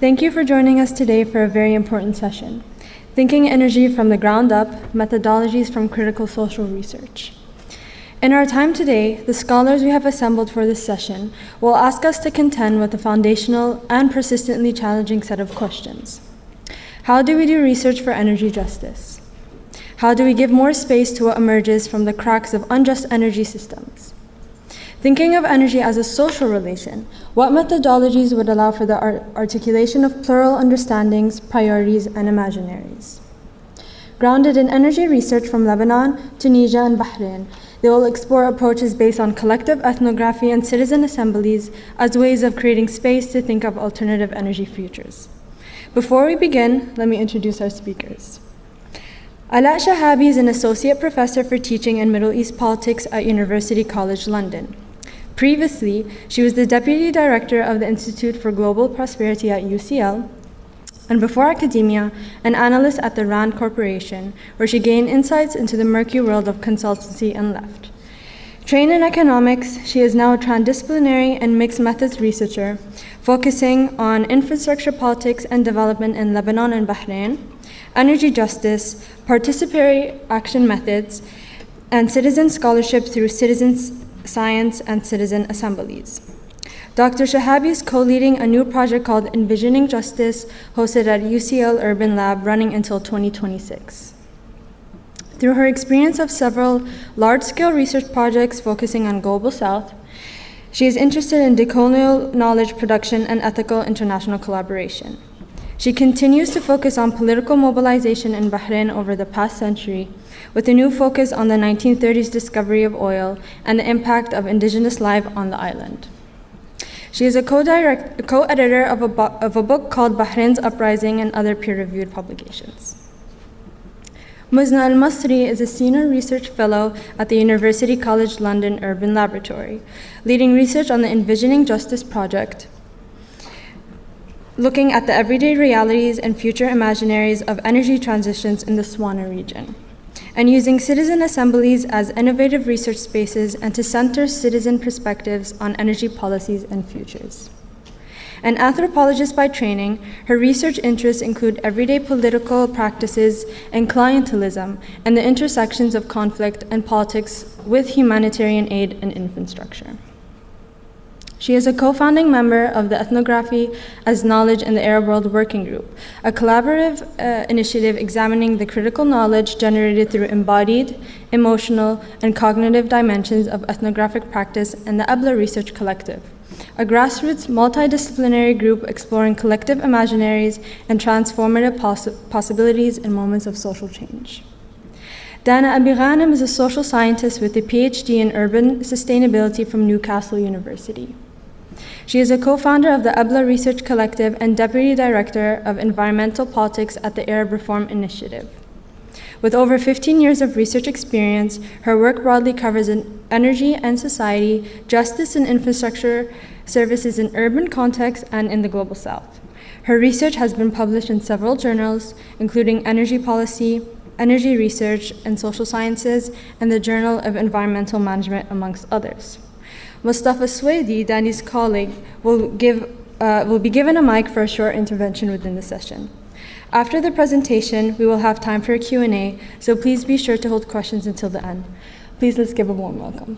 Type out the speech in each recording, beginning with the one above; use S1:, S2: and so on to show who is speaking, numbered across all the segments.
S1: Thank you for joining us today for a very important session, Thinking Energy from the Ground Up, Methodologies from Critical Social Research. In our time today, the scholars we have assembled for this session will ask us to contend with a foundational and persistently challenging set of questions. How do we do research for energy justice? How do we give more space to what emerges from the cracks of unjust energy systems? Thinking of energy as a social relation, what methodologies would allow for the articulation of plural understandings, priorities, and imaginaries? Grounded in energy research from Lebanon, Tunisia, and Bahrain, they will explore approaches based on collective ethnography and citizen assemblies as ways of creating space to think of alternative energy futures. Before we begin, let me introduce our speakers. Ala'a Shehabi is an associate professor for teaching in Middle East politics at University College London. Previously, she was the deputy director of the Institute for Global Prosperity at UCL, and before academia, an analyst at the RAND Corporation, where she gained insights into the murky world of consultancy and left. Trained in economics, she is now a transdisciplinary and mixed methods researcher, focusing on infrastructure politics and development in Lebanon and Bahrain, energy justice, participatory action methods, and citizen scholarship through citizen science and citizen assemblies. Dr. Shehabi is co-leading a new project called Envisioning Justice, hosted at UCL Urban Lab, running until 2026. Through her experience of several large-scale research projects focusing on Global South, she is interested in decolonial knowledge production and ethical international collaboration. She continues to focus on political mobilization in Bahrain over the past century, with a new focus on the 1930s discovery of oil and the impact of indigenous life on the island. She is a co-editor of a book called Bahrain's Uprising and other peer-reviewed publications. Muzna Al-Masri is a senior research fellow at the University College London Urban Laboratory, leading research on the Envisioning Justice project, looking at the everyday realities and future imaginaries of energy transitions in the Swana region, and using citizen assemblies as innovative research spaces and to center citizen perspectives on energy policies and futures. An anthropologist by training, her research interests include everyday political practices and clientelism and the intersections of conflict and politics with humanitarian aid and infrastructure. She is a co-founding member of the Ethnography as Knowledge in the Arab World Working Group, a collaborative initiative examining the critical knowledge generated through embodied, emotional, and cognitive dimensions of ethnographic practice, and the Ebla Research Collective, a grassroots multidisciplinary group exploring collective imaginaries and transformative possibilities in moments of social change. Dana Abi-Ghanem is a social scientist with a PhD in urban sustainability from Newcastle University. She is a co-founder of the Ebla Research Collective and deputy director of environmental politics at the Arab Reform Initiative. With over 15 years of research experience, her work broadly covers energy and society, justice and infrastructure, services in urban contexts and in the Global South. Her research has been published in several journals, including Energy Policy, Energy Research, and Social Sciences, and the Journal of Environmental Management, amongst others. Mustafa Swedi, Dani's colleague, will be given a mic for a short intervention within the session. After the presentation, we will have time for a Q&A, so please be sure to hold questions until the end. Please let's give a warm welcome.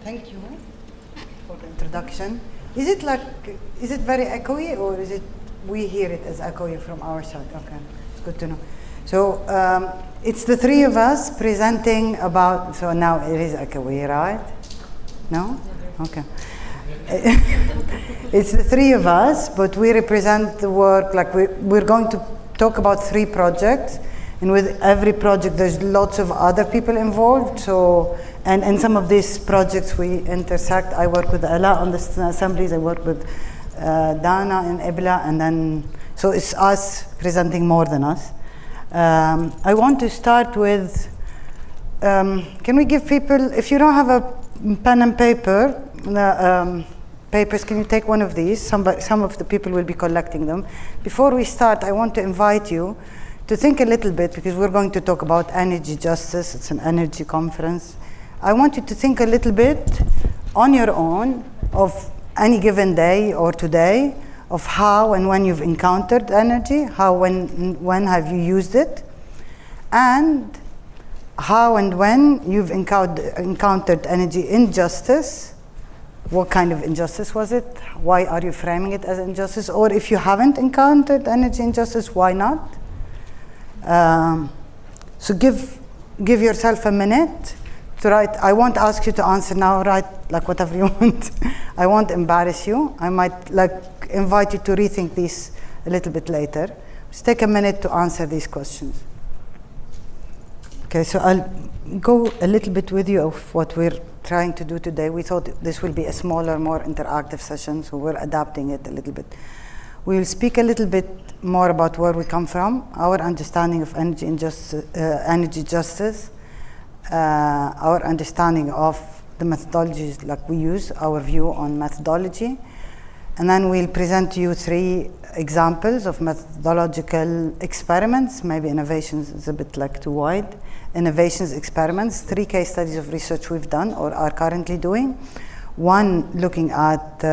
S2: Thank you for the introduction. Is it very echoey, or is it we hear it as echoey from our side? Okay, it's good to know. So it's the three of us presenting about, so now it is echoey, right? No? Okay. It's the three of us, but we represent the work, like we're going to talk about 3 projects, and with every project there's lots of other people involved, so, and in some of these projects we intersect. I work with Ala'a on the assemblies, I work with Dana and Ibla, and then, so it's us presenting more than us. I want to start with, can we give people, if you don't have a pen and paper, papers, can you take one of these? Some of the people will be collecting them. Before we start, I want to invite you to think a little bit, because we're going to talk about energy justice. It's an energy conference. I want you to think a little bit on your own of any given day or today of how and when you've encountered energy, how and when have you used it, and how and when you've encountered energy injustice. What kind of injustice was it? Why are you framing it as injustice? Or if you haven't encountered energy injustice, why not? So give yourself a minute to write. I won't ask you to answer now, write like whatever you want. I won't embarrass you. I might invite you to rethink these a little bit later. Just take a minute to answer these questions. Okay, so I'll go a little bit with you of what we're trying to do today. We thought this will be a smaller, more interactive session, so we're adapting it a little bit. We will speak a little bit more about where we come from, our understanding of energy justice, our understanding of the methodologies we use, our view on methodology, and then we'll present to you 3 examples of methodological experiments. Maybe innovations is a bit too wide. Innovations experiments, 3 case studies of research we've done or are currently doing. One looking at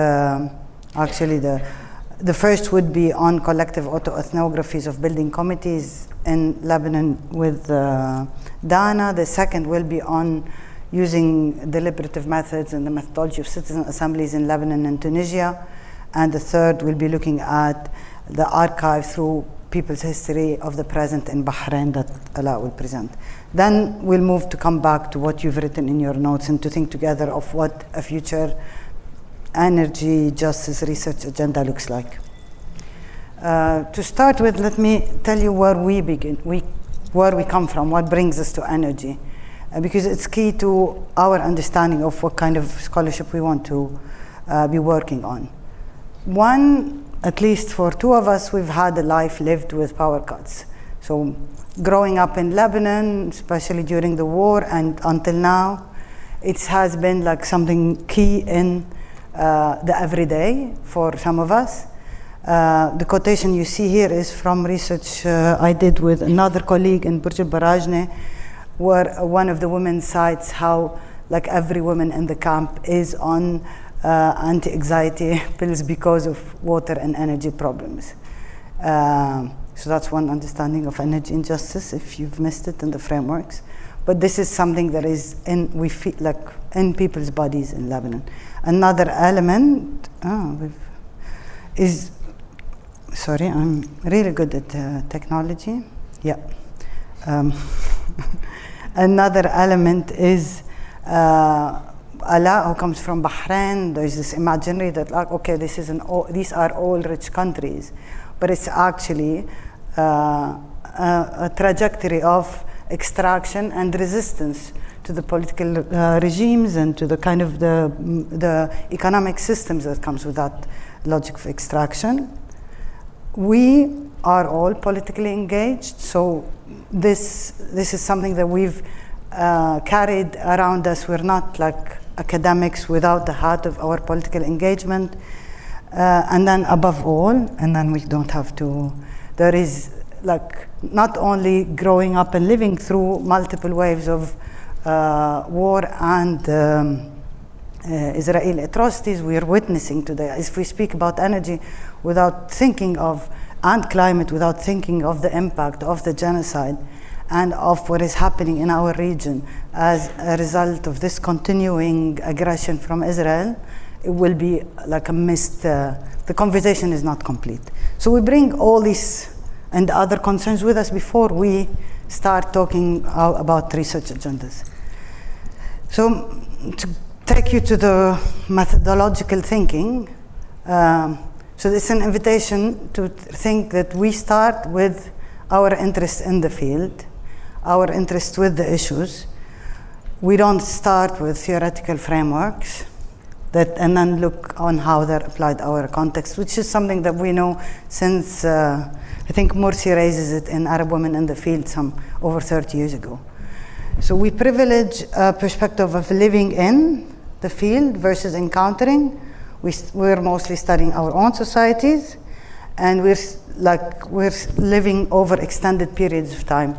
S2: actually the first would be on collective auto-ethnographies of building committees in Lebanon with Dana. The second will be on using deliberative methods and the methodology of citizen assemblies in Lebanon and Tunisia. And the third will be looking at the archive through people's history of the present in Bahrain that Ala'a will present. Then we'll move to come back to what you've written in your notes and to think together of what a future energy justice research agenda looks like. To start with, let me tell you where we begin, where we come from, what brings us to energy, because it's key to our understanding of what kind of scholarship we want to be working on. One, at least for 2 of us, we've had a life lived with power cuts. So growing up in Lebanon, especially during the war and until now, it has been something key in the everyday for some of us. The quotation you see here is from research I did with another colleague in Burj al-Barajne, where one of the women cites how every woman in the camp is on anti-anxiety pills because of water and energy problems. So that's one understanding of energy injustice, if you've missed it in the frameworks. But this is something that is we feel in people's bodies in Lebanon. Another element is, sorry, I'm really good at technology. Yeah. Another element is Ala'a, who comes from Bahrain. There's this imaginary that okay, these are all rich countries, but it's actually a trajectory of extraction and resistance to the political regimes and to the kind of the economic systems that comes with that logic of extraction. We are all politically engaged, so this is something that we've carried around us. We're not academics without the hat of our political engagement. And then above all, and then we don't have to, there is not only growing up and living through multiple waves of war and Israeli atrocities we are witnessing today. If we speak about energy without thinking of, and climate without thinking of the impact of the genocide and of what is happening in our region as a result of this continuing aggression from Israel, it will be a missed, the conversation is not complete. So we bring all these and other concerns with us before we start talking about research agendas. So to take you to the methodological thinking, so it's an invitation to think that we start with our interest in the field, our interest with the issues. We don't start with theoretical frameworks and then look on how they're applied our context, which is something that we know since, I think Morsi raises it in Arab Women in the Field over 30 years ago. So we privilege a perspective of living in the field versus encountering. We're mostly studying our own societies, and we're living over extended periods of time.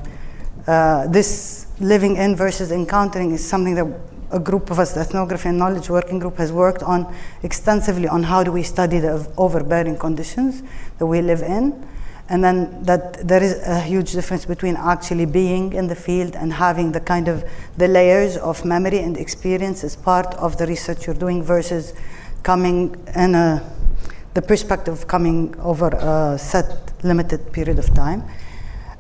S2: This living in versus encountering is something that a group of us, the Ethnography and Knowledge Working Group, has worked on extensively on how do we study the overbearing conditions that we live in. And then that there is a huge difference between actually being in the field and having the kind of the layers of memory and experience as part of the research you're doing versus coming in the perspective of coming over a set limited period of time.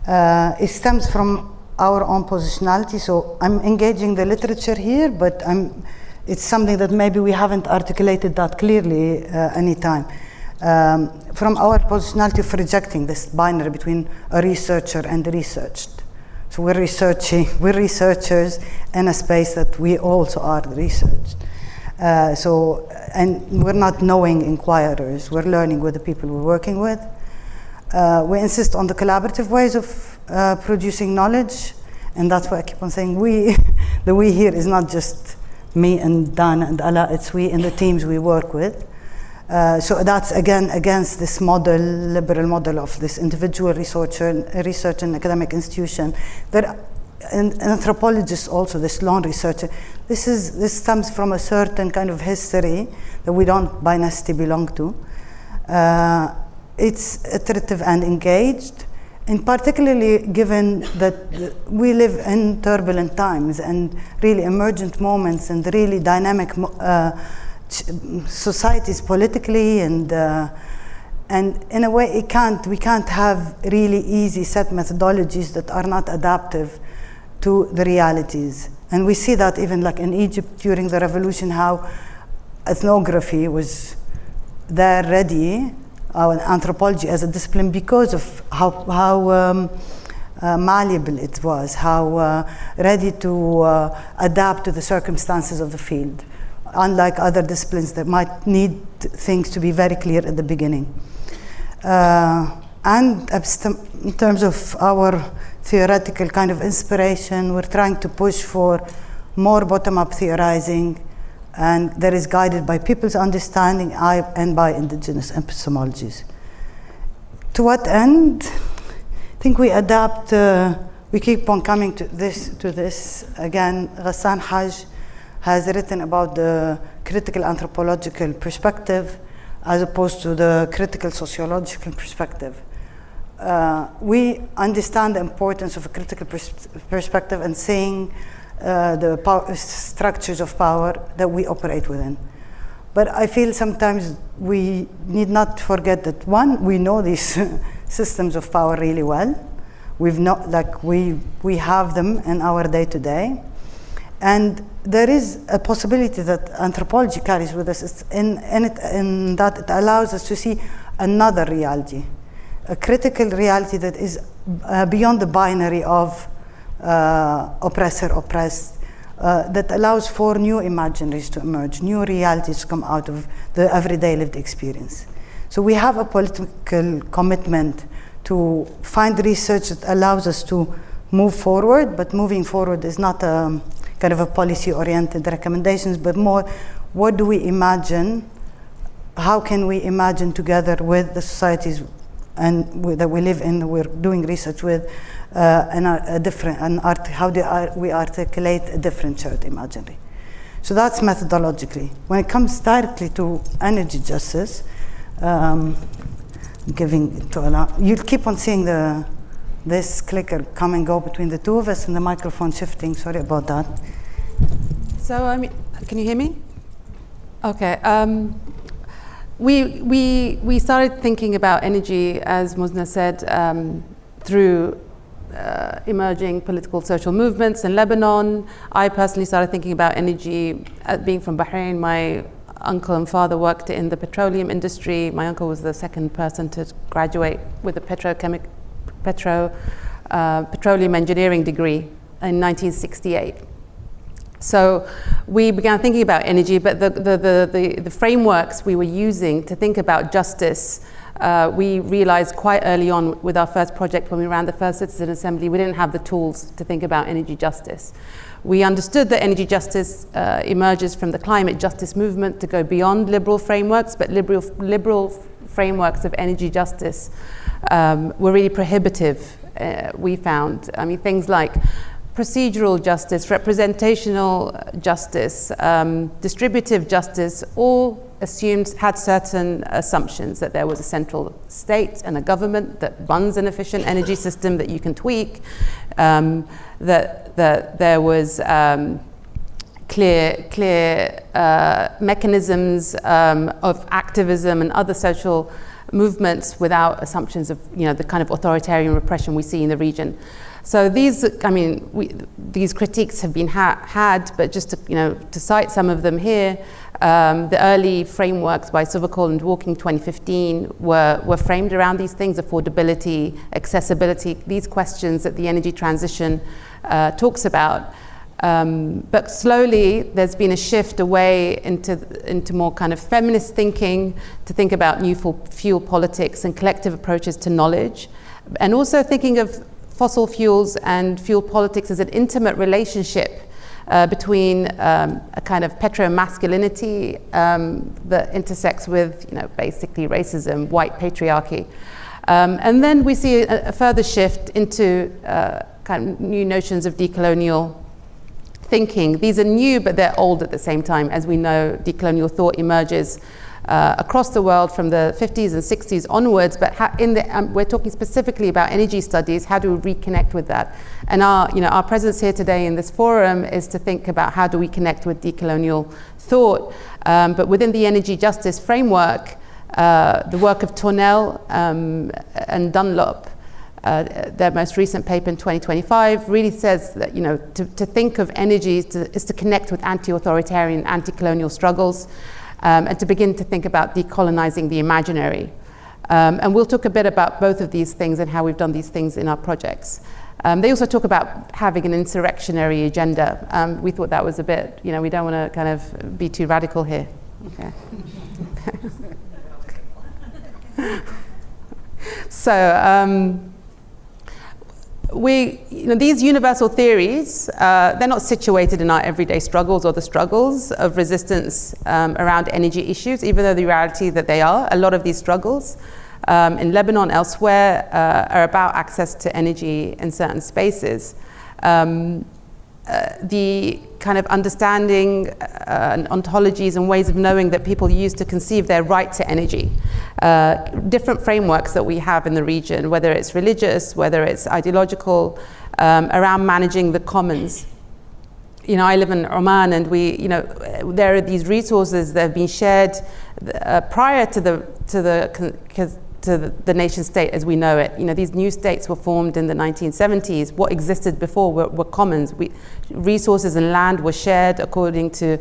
S2: It stems from our own positionality. So I'm engaging the literature here, but it's something that maybe we haven't articulated that clearly any time. From our positionality of rejecting this binary between a researcher and the researched. So we're researchers in a space that we also are researched. And we're not knowing inquirers, we're learning with the people we're working with. We insist on the collaborative ways of producing knowledge, and that's why I keep on saying the we here is not just me and Dana and Ala, it's we and the teams we work with. So that's again against this model, liberal model of this individual research and academic institution. And anthropologists also, this lone researcher, this stems from a certain kind of history that we don't by necessity belong to. It's iterative and engaged, and particularly given that we live in turbulent times and really emergent moments and really dynamic societies politically, and in a way we can't have really easy set methodologies that are not adaptive to the realities. And we see that even like in Egypt during the revolution, how ethnography was there ready, anthropology as a discipline, because of how malleable it was, how ready to adapt to the circumstances of the field, unlike other disciplines that might need things to be very clear at the beginning. And in terms of our theoretical kind of inspiration, we're trying to push for more bottom-up theorizing, and that is guided by people's understanding and by indigenous epistemologies. To what end? I think we adapt, we keep on coming to this. Again, Ghassan Haj has written about the critical anthropological perspective as opposed to the critical sociological perspective. We understand the importance of a critical perspective and seeing the structures of power that we operate within. But I feel sometimes we need not forget that, one, we know these systems of power really well. We have them in our day-to-day. And there is a possibility that anthropology carries with us in that it allows us to see another reality, a critical reality that is beyond the binary of oppressor-oppressed, that allows for new imaginaries to emerge, new realities to come out of the everyday lived experience. So we have a political commitment to find research that allows us to move forward, but moving forward is not a kind of a policy-oriented recommendations, but more, what do we imagine? How can we imagine together with the societies that we live in, we're doing research with, how do we articulate a different shared imaginary? So that's methodologically. When it comes directly to energy justice, giving it to Ala, you'll keep on seeing this clicker come and go between the two of us and the microphone shifting. Sorry about that.
S3: So, can you hear me? Okay. We started thinking about energy, as Muzna said, through emerging political social movements in Lebanon. I personally started thinking about energy being from Bahrain. My uncle and father worked in the petroleum industry. My uncle was the second person to graduate with a petroleum engineering degree in 1968. So we began thinking about energy, but the frameworks we were using to think about justice, we realized quite early on with our first project, when we ran the first citizen assembly, we didn't have the tools to think about energy justice. We understood that energy justice emerges from the climate justice movement to go beyond liberal frameworks, but liberal frameworks of energy justice were really prohibitive, we found. Things like procedural justice, representational justice, distributive justice, all had certain assumptions that there was a central state and a government that runs an efficient energy system that you can tweak, that there was clear mechanisms of activism and other social movements without assumptions of the kind of authoritarian repression we see in the region. So these critiques have been had, but just to cite some of them here, the early frameworks by Suvakol and Walking 2015 were framed around these things: affordability, accessibility, these questions that the energy transition talks about. But slowly there's been a shift away into more kind of feminist thinking, to think about new fuel politics and collective approaches to knowledge, and also thinking of fossil fuels and fuel politics as an intimate relationship between a kind of petromasculinity that intersects with basically racism, white patriarchy. And then we see a further shift into kind of new notions of decolonial thinking. These are new, but they're old at the same time. As we know, decolonial thought emerges across the world from the 50s and 60s onwards, but we're talking specifically about energy studies. How do we reconnect with that? And our presence here today in this forum is to think about how do we connect with decolonial thought. But within the energy justice framework, the work of Tornell and Dunlop, their most recent paper in 2025, really says that to think of energy is to connect with anti-authoritarian, anti-colonial struggles, and to begin to think about decolonizing the imaginary. And we'll talk a bit about both of these things and how we've done these things in our projects. They also talk about having an insurrectionary agenda. We thought that was a bit, we don't want to kind of be too radical here. Okay. So, these universal theories, they're not situated in our everyday struggles or the struggles of resistance around energy issues, even though the reality that they are. A lot of these struggles in Lebanon, elsewhere, are about access to energy in certain spaces. The kind of understanding and ontologies and ways of knowing that people use to conceive their right to energy. Different frameworks that we have in the region, whether it's religious, whether it's ideological, around managing the commons. I live in Oman, and there are these resources that have been shared prior to the nation state as we know it. These new states were formed in the 1970s. What existed before were commons. Resources and land were shared according to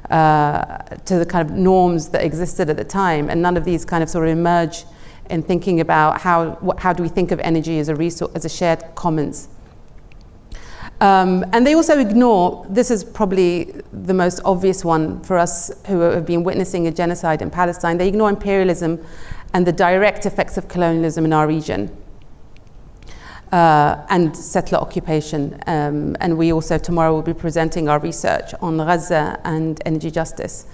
S3: the kind of norms that existed at the time, and none of these kind of sort of emerge in thinking about how do we think of energy as a resource, as a shared commons. And they also ignore, this is probably the most obvious one for us who have been witnessing a genocide in Palestine, they ignore imperialism and the direct effects of colonialism in our region and settler occupation. And we also tomorrow will be presenting our research on Gaza and energy justice.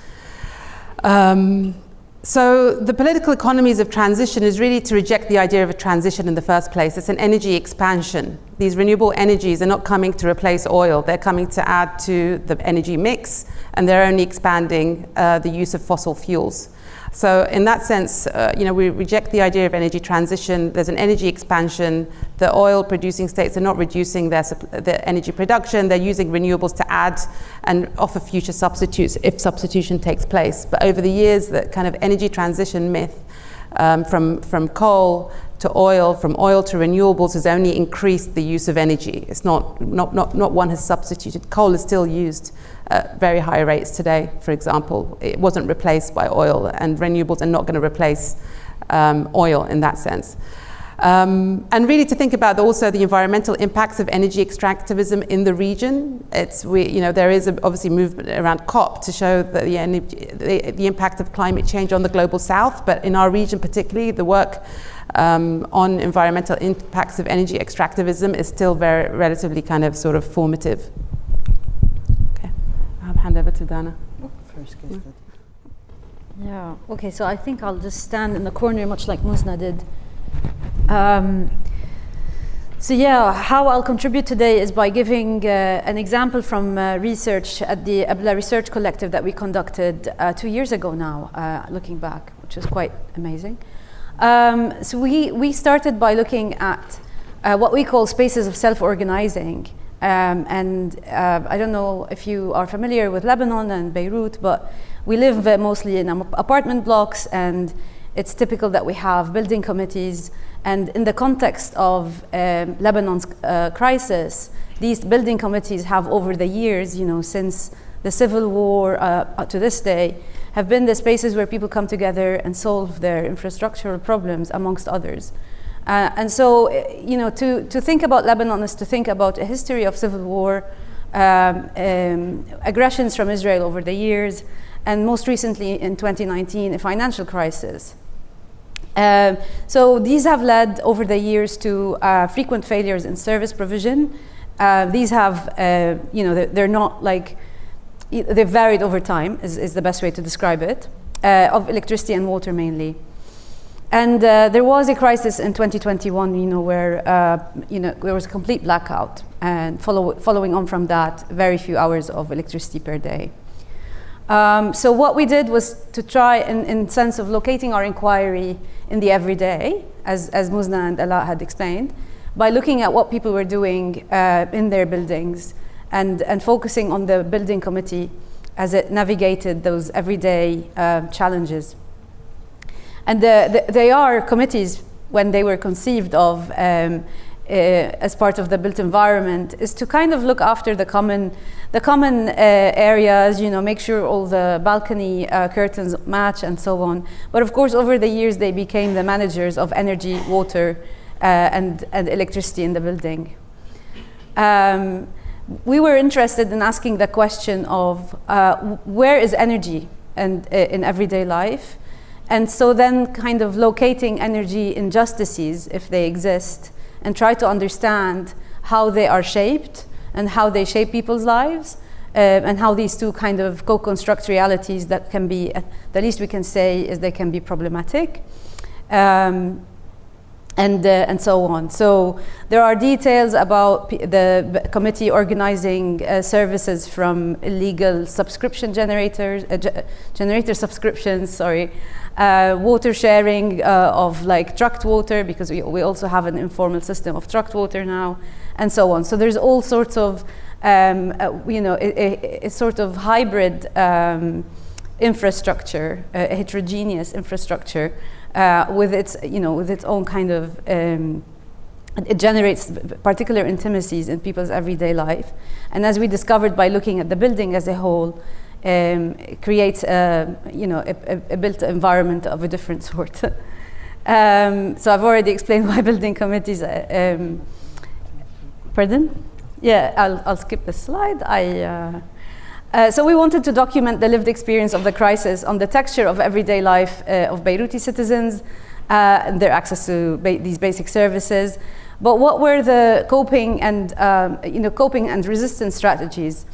S3: So the political economies of transition is really to reject the idea of a transition in the first place. It's an energy expansion. These renewable energies are not coming to replace oil. They're coming to add to the energy mix, and they're only expanding the use of fossil fuels. So in that sense, we reject the idea of energy transition. There's an energy expansion. The oil producing states are not reducing their energy production. They're using renewables to add and offer future substitutes if substitution takes place. But over the years, the kind of energy transition myth from coal to oil, from oil to renewables has only increased the use of energy. It's not one has substituted. Coal is still used at very high rates today, for example. It wasn't replaced by oil, and renewables are not going to replace oil in that sense. And really to think about also the environmental impacts of energy extractivism in the region. There is obviously movement around COP to show that the impact of climate change on the global south, but in our region particularly, the work on environmental impacts of energy extractivism is still very relatively kind of sort of formative. Okay, I'll hand over to Dana.
S2: First case study.
S4: Yeah, okay, so I think I'll just stand in the corner much like Muzna did. So yeah, how I'll contribute today is by giving an example from research at the Abla Research Collective that we conducted 2 years ago now, looking back, which was quite amazing. So we started by looking at what we call spaces of self-organizing. I don't know if you are familiar with Lebanon and Beirut, but we live mostly in apartment blocks, and it's typical that we have building committees. And in the context of Lebanon's crisis, these building committees have over the years, since the civil war to this day, have been the spaces where people come together and solve their infrastructural problems, amongst others. And so, to think about Lebanon is to think about a history of civil war, aggressions from Israel over the years, and most recently in 2019, a financial crisis. So these have led over the years to frequent failures in service provision. These have, they're not like, they've varied over time, is the best way to describe it, of electricity and water mainly. And there was a crisis in 2021, where, there was a complete blackout, and following on from that, very few hours of electricity per day. So what we did was to try, in sense of locating our inquiry in the everyday, as Muzna and Ala'a had explained, by looking at what people were doing in their buildings and focusing on the building committee as it navigated those everyday challenges. And they are committees, when they were conceived of as part of the built environment, is to kind of look after the common areas, make sure all the balcony curtains match and so on. But of course, over the years, they became the managers of energy, water, and electricity in the building. We were interested in asking the question of where is energy in everyday life? And so then kind of locating energy injustices, if they exist, and try to understand how they are shaped and how they shape people's lives, and how these two kind of co-construct realities that can be, the least we can say is they can be problematic, and so on. So there are details about the committee organizing services from illegal subscription generators, generator subscriptions, water sharing of like trucked water, because we also have an informal system of trucked water now, and so on. So there's all sorts of, a sort of hybrid infrastructure, a heterogeneous infrastructure with its own kind of, it generates particular intimacies in people's everyday life. And as we discovered by looking at the building as a whole, it creates a built environment of a different sort. So I've already explained why building committees. Pardon? Yeah, I'll skip this slide. So we wanted to document the lived experience of the crisis on the texture of everyday life of Beiruti citizens and their access to these basic services. But what were the coping and resistance strategies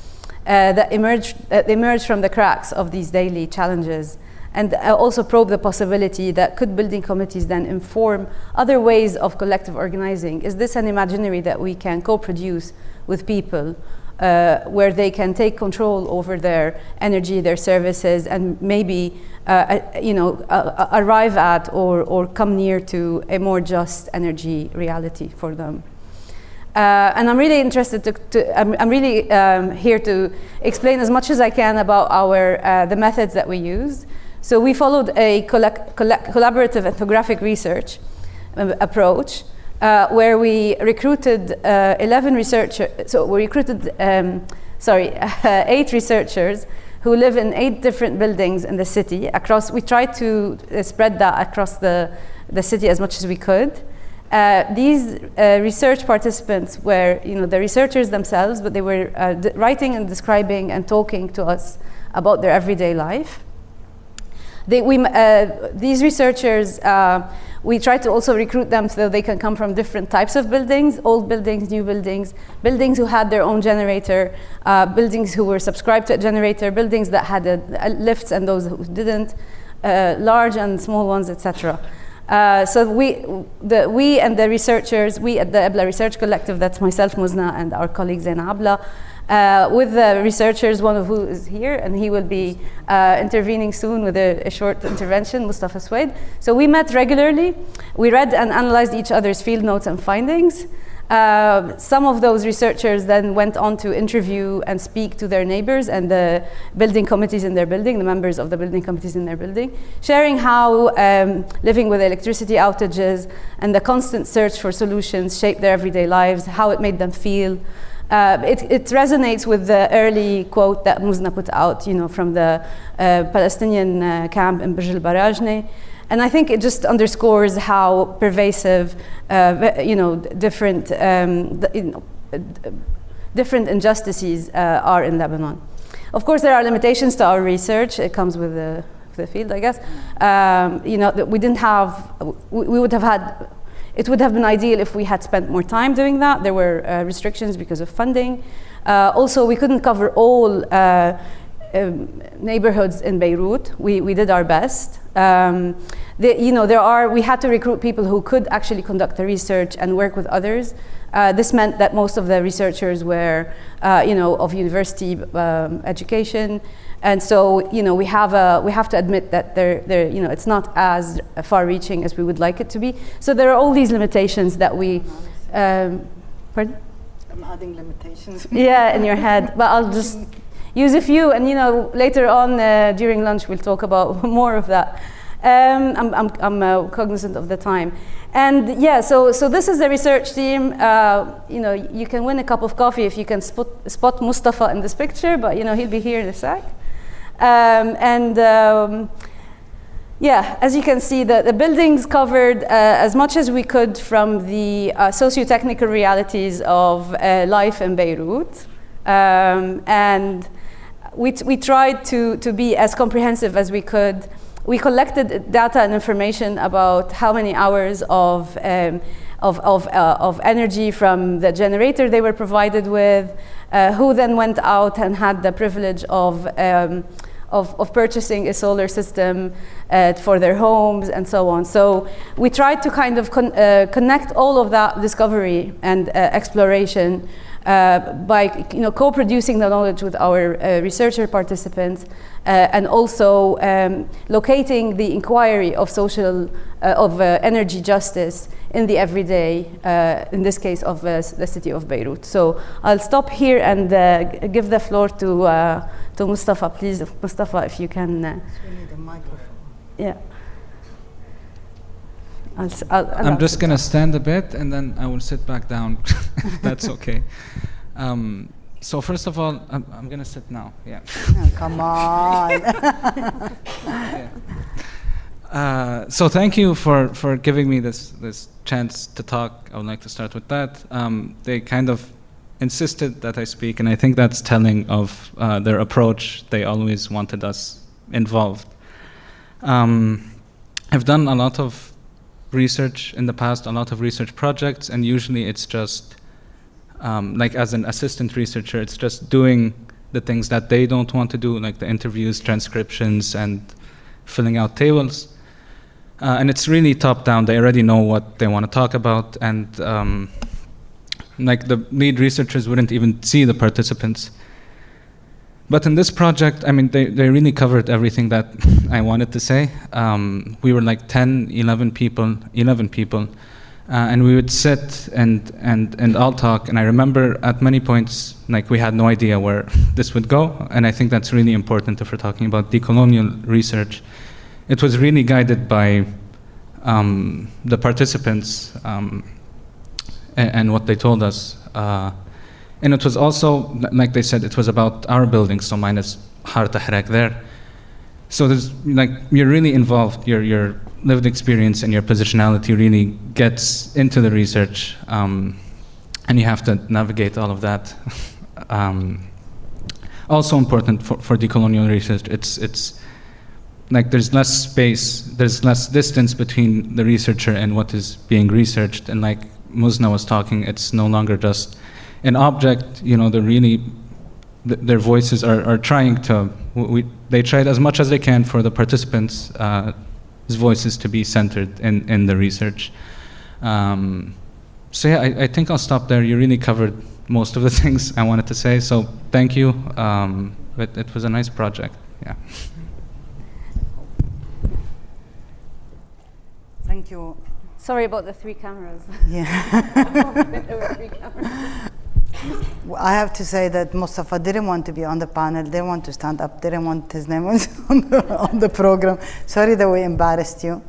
S4: that emerged from the cracks of these daily challenges, and also probe the possibility that could building committees then inform other ways of collective organizing? Is this an imaginary that we can co-produce with people, where they can take control over their energy, their services, and maybe arrive at or come near to a more just energy reality for them? And I'm really interested I'm really here to explain as much as I can about the methods that we used. So we followed a collaborative ethnographic research approach, where we recruited 11 researchers. So we recruited 8 researchers who live in 8 different buildings in the city across. We tried to spread that across the city as much as we could. These research participants were, the researchers themselves, but they were writing and describing and talking to us about their everyday life. These researchers, we try to also recruit them so they can come from different types of buildings, old buildings, new buildings, buildings who had their own generator, buildings who were subscribed to a generator, buildings that had lifts and those who didn't, large and small ones, etc. So we and the researchers, we at the EBLA Research Collective, that's myself, Muzna, and our colleague Dana Abi-Ghanem, with the researchers, one of who is here, and he will be intervening soon with a short intervention, Mustafa Swade. So we met regularly. We read and analyzed each other's field notes and findings. Some of those researchers then went on to interview and speak to their neighbors and the building committees in their building, the members of the building committees in their building, sharing how living with electricity outages and the constant search for solutions shaped their everyday lives, how it made them feel. It resonates with the early quote that Muzna put out, from the Palestinian camp in Burj al-Barajne. And I think it just underscores how pervasive, different injustices are in Lebanon. Of course, there are limitations to our research. It comes with the field, I guess. We didn't have. We would have had. It would have been ideal if we had spent more time doing that. There were restrictions because of funding. Also, we couldn't cover all neighborhoods in Beirut. We did our best. We had to recruit people who could actually conduct the research and work with others. This meant that most of the researchers were, of university education, and so we have to admit that it's not as far-reaching as we would like it to be. So there are all these limitations that we. Pardon?
S2: I'm adding limitations.
S4: Yeah, in your head, but I'll just use a few, and later on during lunch we'll talk about more of that. I'm cognizant of the time, and yeah. So this is the research team. You can win a cup of coffee if you can spot Mustafa in this picture, but he'll be here in a sec. Yeah, as you can see, the buildings covered as much as we could from the socio-technical realities of life in Beirut, and we tried to be as comprehensive as we could. We collected data and information about how many hours of energy from the generator they were provided with, who then went out and had the privilege of purchasing a solar system for their homes and so on. So we tried to kind of connect all of that discovery and exploration by co-producing the knowledge with our researcher participants, and also locating the inquiry of energy justice in the everyday, in this case of the city of Beirut. So I'll stop here and give the floor to Mustafa, please. Mustafa, if you can.
S2: We need a microphone.
S4: Yeah.
S5: I'm just going to stand a bit and then I will sit back down. That's okay. So first of all, I'm going to sit now. Yeah.
S2: Oh, come on.
S5: Yeah. So thank you for giving me this chance to talk. I would like to start with that. They kind of insisted that I speak, and I think that's telling of their approach. They always wanted us involved. I've done a lot of research in the past, a lot of research projects, and usually it's just like as an assistant researcher, it's just doing the things that they don't want to do, like the interviews, transcriptions, and filling out tables. And it's really top down. They already know what they want to talk about, and like the lead researchers wouldn't even see the participants. But in this project, I mean, they really covered everything that I wanted to say. We were like 11 people, and we would sit and all talk. And I remember at many points, like we had no idea where this would go. And I think that's really important if we're talking about decolonial research. It was really guided by the participants and what they told us. And it was also, like they said, it was about our building, so minus Har Tahrek there. So there's like, you're really involved, your lived experience and your positionality really gets into the research, and you have to navigate all of that. Also important for decolonial research, it's like there's less space, there's less distance between the researcher and what is being researched, and like Muzna was talking, it's no longer just an object, their voices are trying to, they tried as much as they can for the participants voices to be centered in the research. So yeah, I think I'll stop there. You really covered most of the things I wanted to say, so thank you. But it was a nice project, yeah.
S2: Thank you.
S4: Sorry about the 3 cameras.
S2: Yeah.
S4: There were 3 cameras.
S2: I have to say that Mustafa didn't want to be on the panel, didn't want to stand up, didn't want his name on the program. Sorry that we embarrassed you.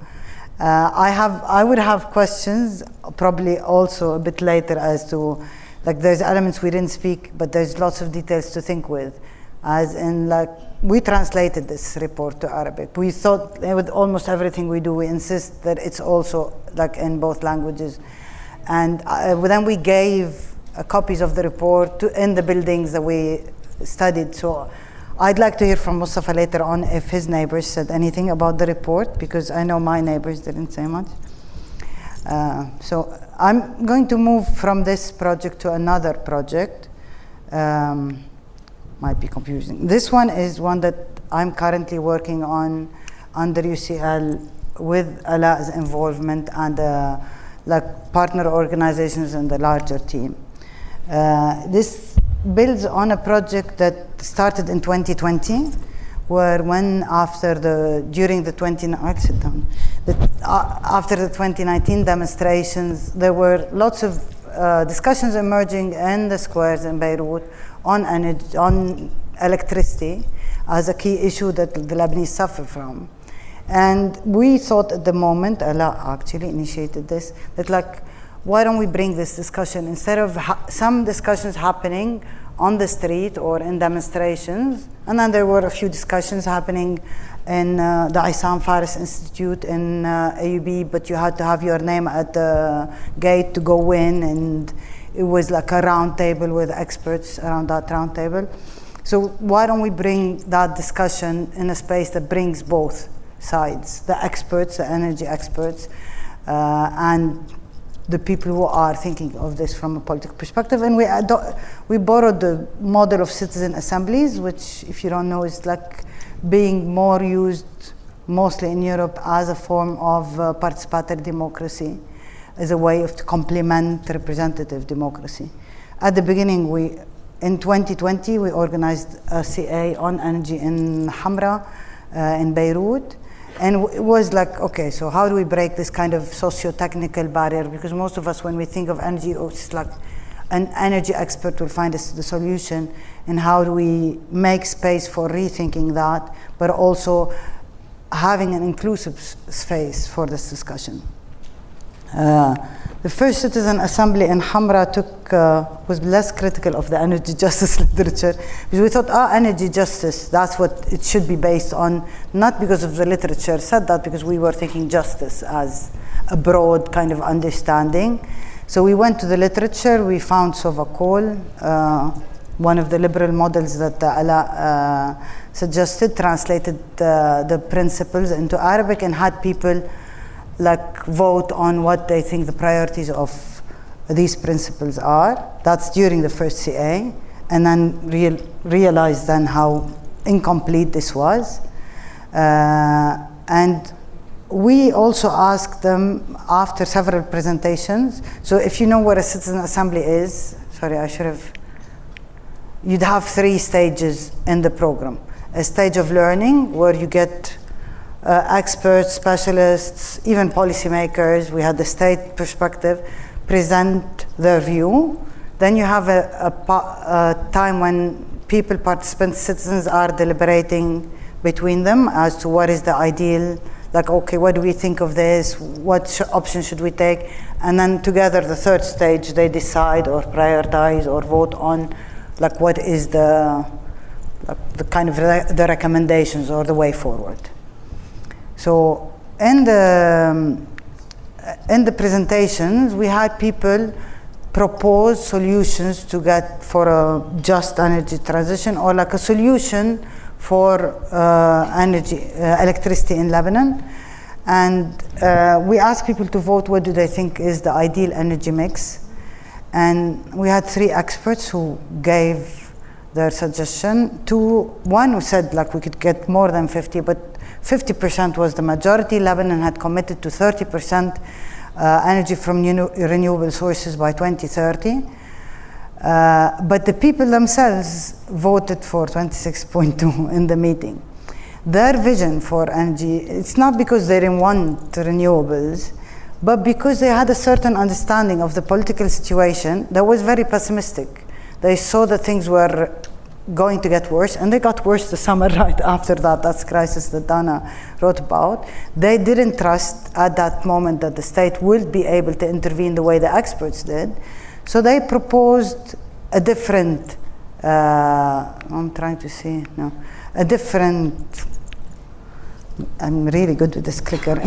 S2: I would have questions, probably also a bit later, as to, like, there's elements we didn't speak, but there's lots of details to think with. As in, like, we translated this report to Arabic. We thought with almost everything we do, we insist that it's also like in both languages. And then we gave copies of the report in the buildings that we studied. So I'd like to hear from Mustafa later on if his neighbors said anything about the report, because I know my neighbors didn't say much. So I'm going to move from this project to another project. Might be confusing. This one is one that I'm currently working on under UCL with Ala'a's involvement and like partner organizations and the larger team. This builds on a project that started in 2020, where after the 2019 demonstrations, there were lots of discussions emerging in the squares in Beirut on energy, on electricity as a key issue that the Lebanese suffer from. And we thought at the moment, Ala'a actually initiated this, that like, why don't we bring this discussion instead of some discussions happening on the street or in demonstrations, and then there were a few discussions happening in the Isam Faris Institute in AUB, but you had to have your name at the gate to go in, and it was like a round table with experts around that round table. So why don't we bring that discussion in a space that brings both sides, the experts, the energy experts, and the people who are thinking of this from a political perspective. And we borrowed the model of citizen assemblies, which, if you don't know, is like being more used mostly in Europe as a form of participatory democracy, as a way of to complement representative democracy. At the beginning, in 2020, we organized a CA on energy in Hamra, in Beirut. And it was like, okay, so how do we break this kind of socio-technical barrier? Because most of us, when we think of energy, it's like an energy expert will find us the solution. And how do we make space for rethinking that, but also having an inclusive space for this discussion? The first citizen assembly in Hamra was less critical of the energy justice literature, because we thought, energy justice, that's what it should be based on, not because of the literature said that, because we were thinking justice as a broad kind of understanding. So we went to the literature, we found Sovakol, one of the liberal models that Ala'a suggested, translated the principles into Arabic and had people like vote on what they think the priorities of these principles are. That's during the first CA, and then realized then how incomplete this was. And we also asked them after several presentations. So if you know what a citizen assembly is, you'd have 3 stages in the program. A stage of learning where you get experts, specialists, even policymakers, we had the state perspective, present their view. Then you have a time when people, participants, citizens are deliberating between them as to what is the ideal, like, okay, what do we think of this? What option should we take? And then together, the third stage, they decide or prioritize or vote on, like, what is the kind of the recommendations or the way forward. So in the presentations, we had people propose solutions to get for a just energy transition, or like a solution for electricity in Lebanon. And we asked people to vote what do they think is the ideal energy mix. And we had 3 experts who gave their suggestion. One who said like we could get more than 50, but 50% was the majority. Lebanon had committed to 30% energy from renewable sources by 2030. But the people themselves voted for 26.2 in the meeting. Their vision for energy, it's not because they didn't want renewables, but because they had a certain understanding of the political situation that was very pessimistic. They saw that things were going to get worse, and they got worse the summer right after that. That's crisis that Dana wrote about. They didn't trust at that moment that the state will be able to intervene the way the experts did. So they proposed a different, I'm really good with this clicker,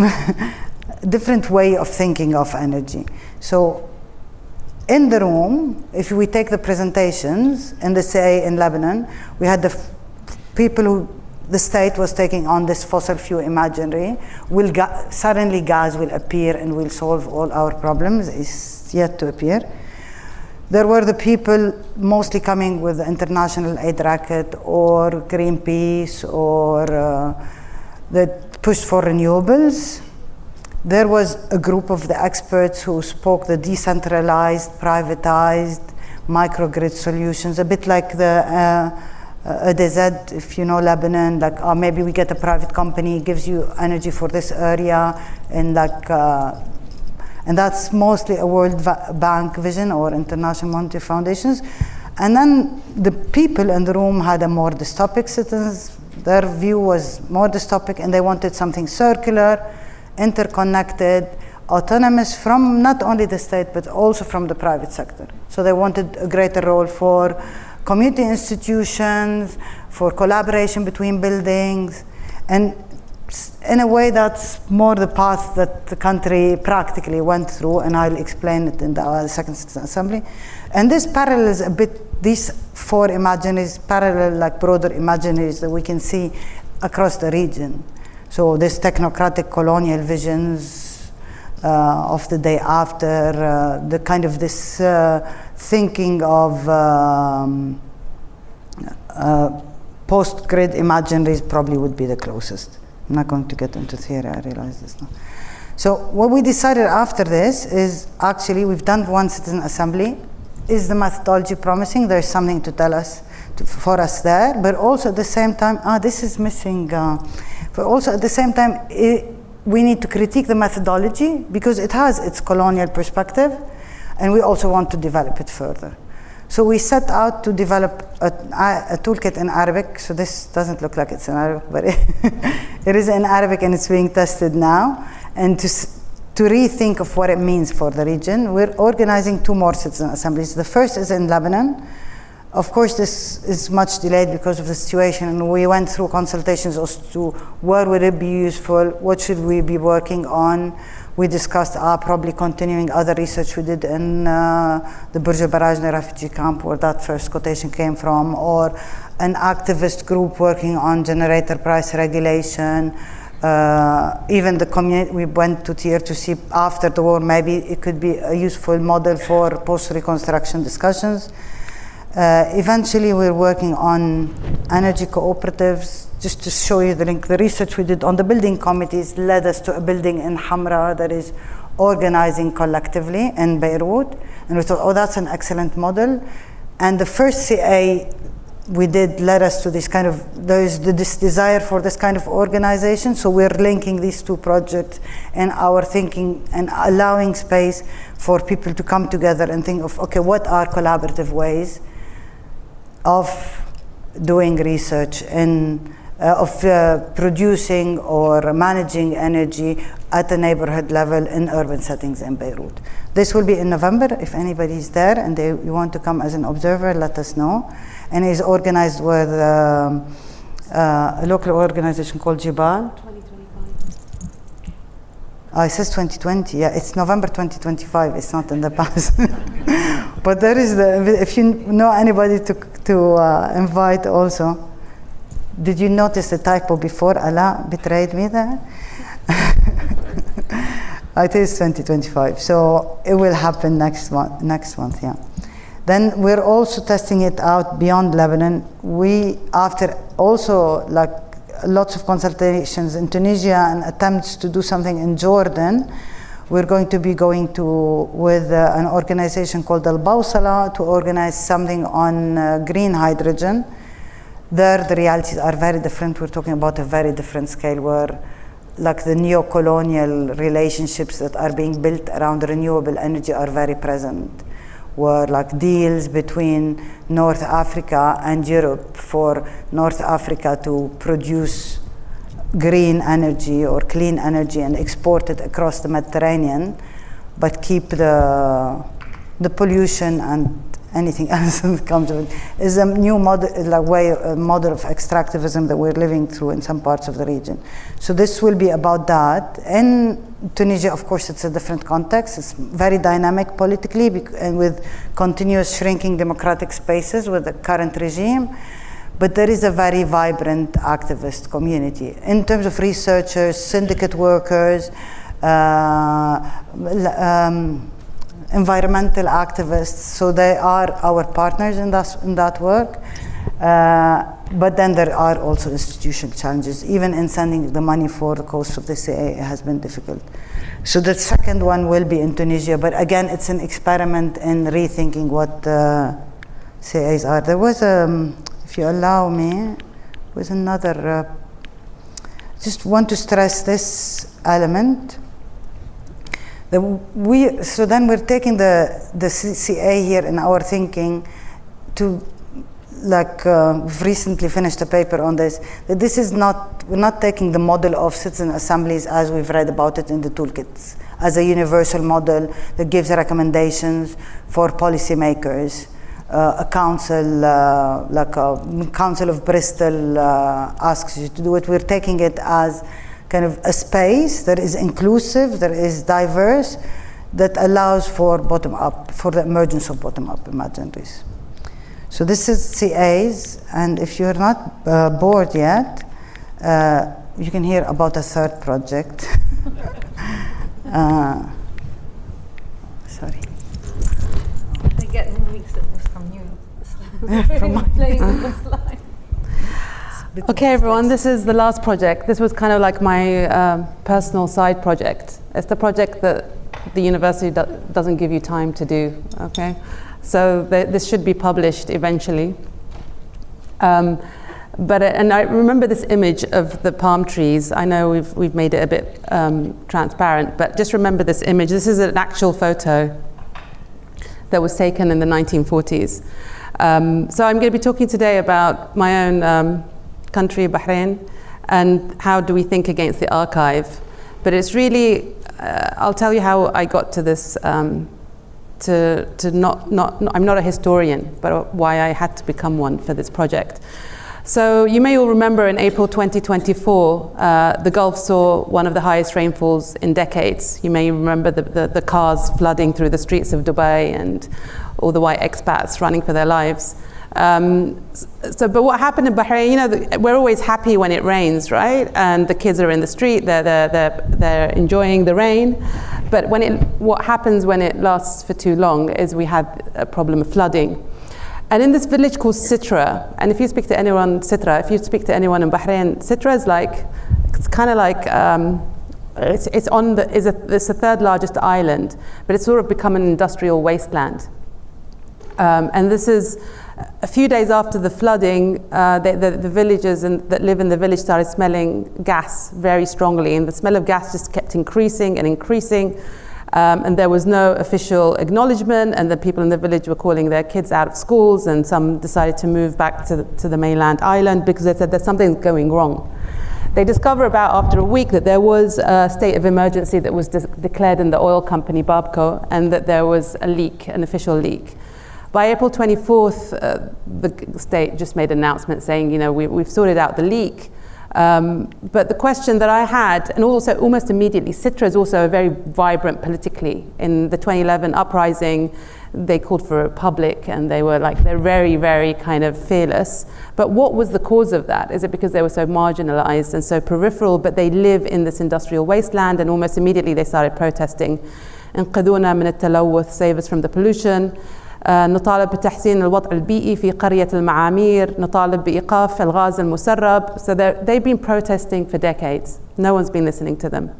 S2: different way of thinking of energy. So in the room, if we take the presentations in the CA in Lebanon, we had the people who the state was taking on this fossil fuel imaginary. Suddenly gas will appear and will solve all our problems. It's yet to appear. There were the people mostly coming with the international aid racket or Greenpeace or that pushed for renewables. There was a group of the experts who spoke the decentralized, privatized, microgrid solutions, a bit like the EDZ, if you know Lebanon, like maybe we get a private company, gives you energy for this area, and like, and that's mostly a World Bank vision or International Monetary Foundations. And then the people in the room had a more dystopic citizens. Their view was more dystopic, and they wanted something circular, interconnected, autonomous from not only the state, but also from the private sector. So they wanted a greater role for community institutions, for collaboration between buildings, and in a way that's more the path that the country practically went through, and I'll explain it in the second citizen assembly. And this parallels a bit, these four imaginaries parallel like broader imaginaries that we can see across the region. So this technocratic colonial visions of the day after, the kind of this thinking of post-grid imaginaries probably would be the closest. I'm not going to get into theory, I realize this now. So what we decided after this is actually we've done one citizen assembly. Is the methodology promising? There's something to tell us, for us there, but also at the same time, this is missing. But also at the same time, we need to critique the methodology because it has its colonial perspective, and we also want to develop it further. So we set out to develop a toolkit in Arabic. So this doesn't look like it's in Arabic, but it is in Arabic and it's being tested now. And to rethink of what it means for the region, we're organizing 2 more citizen assemblies. The first is in Lebanon. Of course, this is much delayed because of the situation, and we went through consultations as to where would it be useful, what should we be working on. We discussed probably continuing other research we did in the Burj al-Barajni refugee camp, where that first quotation came from, or an activist group working on generator price regulation. Even the community, we went to Tyre to see after the war, maybe it could be a useful model for post-reconstruction discussions. Eventually, we're working on energy cooperatives. Just to show you the link, the research we did on the building committees led us to a building in Hamra that is organizing collectively in Beirut. And we thought, that's an excellent model. And the first CA we did led us to this kind of, there's this desire for this kind of organization. So we're linking these 2 projects in our thinking and allowing space for people to come together and think of, okay, what are collaborative ways of doing research and of producing or managing energy at a neighborhood level in urban settings in Beirut. This will be in November. If anybody's there and you want to come as an observer, let us know. And it's organized with a local organization called Jibal. 2025. It says 2020. Yeah, it's November 2025. It's not in the past. But there is if you know anybody to invite also. Did you notice the typo before? Allah betrayed me there. It is 2025, so it will happen next month, yeah. Then we're also testing it out beyond Lebanon. We, after also like lots of consultations in Tunisia and attempts to do something in Jordan. We're going to be going with an organization called Al-Bawsala to organize something on green hydrogen. There, the realities are very different. We're talking about a very different scale where like the neo-colonial relationships that are being built around renewable energy are very present, where like deals between North Africa and Europe for North Africa to produce green energy or clean energy and export it across the Mediterranean, but keep the pollution and anything else that comes with it, is a new model, a model of extractivism that we're living through in some parts of the region. So this will be about that. In Tunisia, of course, it's a different context. It's very dynamic politically and with continuous shrinking democratic spaces with the current regime. But there is a very vibrant activist community in terms of researchers, syndicate workers, environmental activists. So they are our partners in that work. But then there are also institutional challenges. Even in sending the money for the cost of the CA, it has been difficult. So the second one will be in Tunisia. But again, it's an experiment in rethinking what CAs are. There was if you allow me, with another, just want to stress this element. So then we're taking the CA here in our thinking to, we've recently finished a paper on this, that this is not, we're not taking the model of citizen assemblies as we've read about it in the toolkits, as a universal model that gives recommendations for policymakers. A council, like a Council of Bristol asks you to do it. We're taking it as kind of a space that is inclusive, that is diverse, that allows for bottom-up, for the emergence of bottom-up imaginaries. So this is CAs, and if you're not bored yet, you can hear about a third project. Sorry.
S6: I get moving signals from you. From playing with the slide.
S3: Okay, everyone, this is the last project. This was kind of like my personal side project. It's the project that the university doesn't give you time to do, okay? So this should be published eventually. And I remember this image of the palm trees. I know we've made it a bit transparent, but just remember this image. This is an actual photo that was taken in the 1940s. So I'm going to be talking today about my own country, Bahrain, and how do we think against the archive. But it's really, I'll tell you how I got to this, I'm not a historian, but why I had to become one for this project. So you may all remember in April 2024, the Gulf saw one of the highest rainfalls in decades. You may remember the cars flooding through the streets of Dubai and all the white expats running for their lives. But what happened in Bahrain, you know, we're always happy when it rains, right? And the kids are in the street, they're enjoying the rain. But what happens when it lasts for too long is we had a problem of flooding. And in this village called Sitra, and if you speak to anyone in Bahrain, Sitra is like, it's kind of like, it's the third largest island, but it's sort of become an industrial wasteland. And this is a few days after the flooding, the villagers that live in the village started smelling gas very strongly, and the smell of gas just kept increasing and increasing. And there was no official acknowledgement, and the people in the village were calling their kids out of schools, and some decided to move back to the mainland island because they said there's something going wrong. They discover after a week that there was a state of emergency that was declared in the oil company Babco, and that there was a leak, an official leak. By April 24th, the state just made an announcement saying, you know, we've sorted out the leak. But the question that I had, and also almost immediately, Sitra is also very vibrant politically. In the 2011 uprising, they called for a republic, and they're very, very kind of fearless. But what was the cause of that? Is it because they were so marginalized and so peripheral, but they live in this industrial wasteland, and almost immediately they started protesting. Inqiduna min al-talawuth, save us from the pollution. نطالب بتحسين الوضع البيئي في قرية المعامير، نطالب بإيقاف الغاز المسرب. So they've been protesting for decades. No one's been listening to them.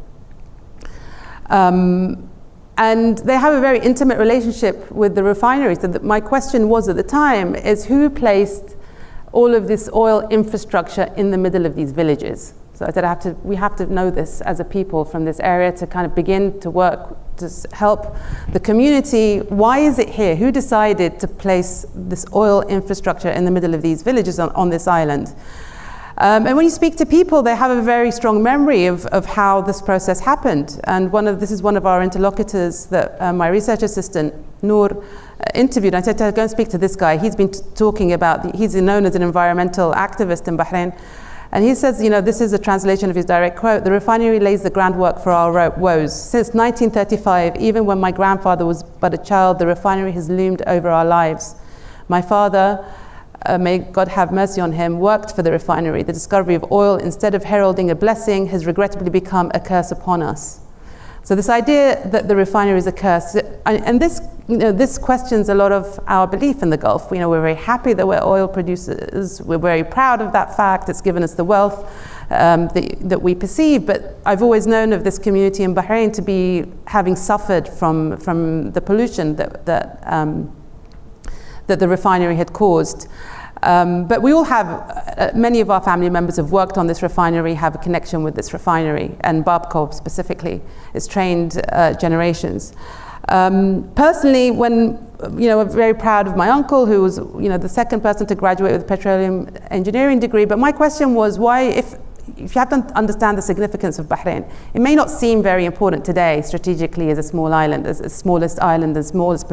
S3: And they have a very intimate relationship with the refineries. So my question was at the time is who placed all of this oil infrastructure in the middle of these villages? So I said we have to know this as a people from this area to kind of begin to work to help the community. Why is it here? Who decided to place this oil infrastructure in the middle of these villages on this island? And when you speak to people, they have a very strong memory of how this process happened. And this is one of our interlocutors that my research assistant, Noor, interviewed. I said to her, go and speak to this guy. He's been talking about, he's known as an environmental activist in Bahrain. And he says, this is a translation of his direct quote, "The refinery lays the groundwork for our woes. Since 1935, even when my grandfather was but a child, the refinery has loomed over our lives. My father, may God have mercy on him, worked for the refinery. The discovery of oil, instead of heralding a blessing, has regrettably become a curse upon us." So this idea that the refinery is a curse, and this questions a lot of our belief in the Gulf. We're very happy that we're oil producers. We're very proud of that fact. It's given us the wealth that we perceive. But I've always known of this community in Bahrain to be having suffered from the pollution that the refinery had caused. But we all have, many of our family members have worked on this refinery, have a connection with this refinery, and Babco specifically is trained generations. Personally, I'm very proud of my uncle, who was, the second person to graduate with a petroleum engineering degree. But my question was, why, if you have to understand the significance of Bahrain, it may not seem very important today strategically as a small island, as the smallest island, the smallest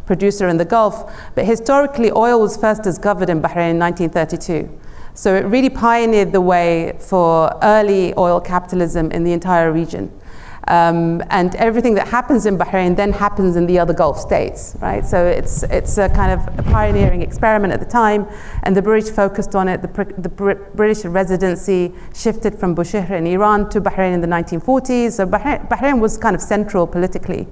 S3: producer in the Gulf, but historically oil was first discovered in Bahrain in 1932. So it really pioneered the way for early oil capitalism in the entire region. And everything that happens in Bahrain then happens in the other Gulf states, right? So it's a kind of a pioneering experiment at the time, and the British focused on it. The British residency shifted from Bushehr in Iran to Bahrain in the 1940s. So Bahrain was kind of central politically.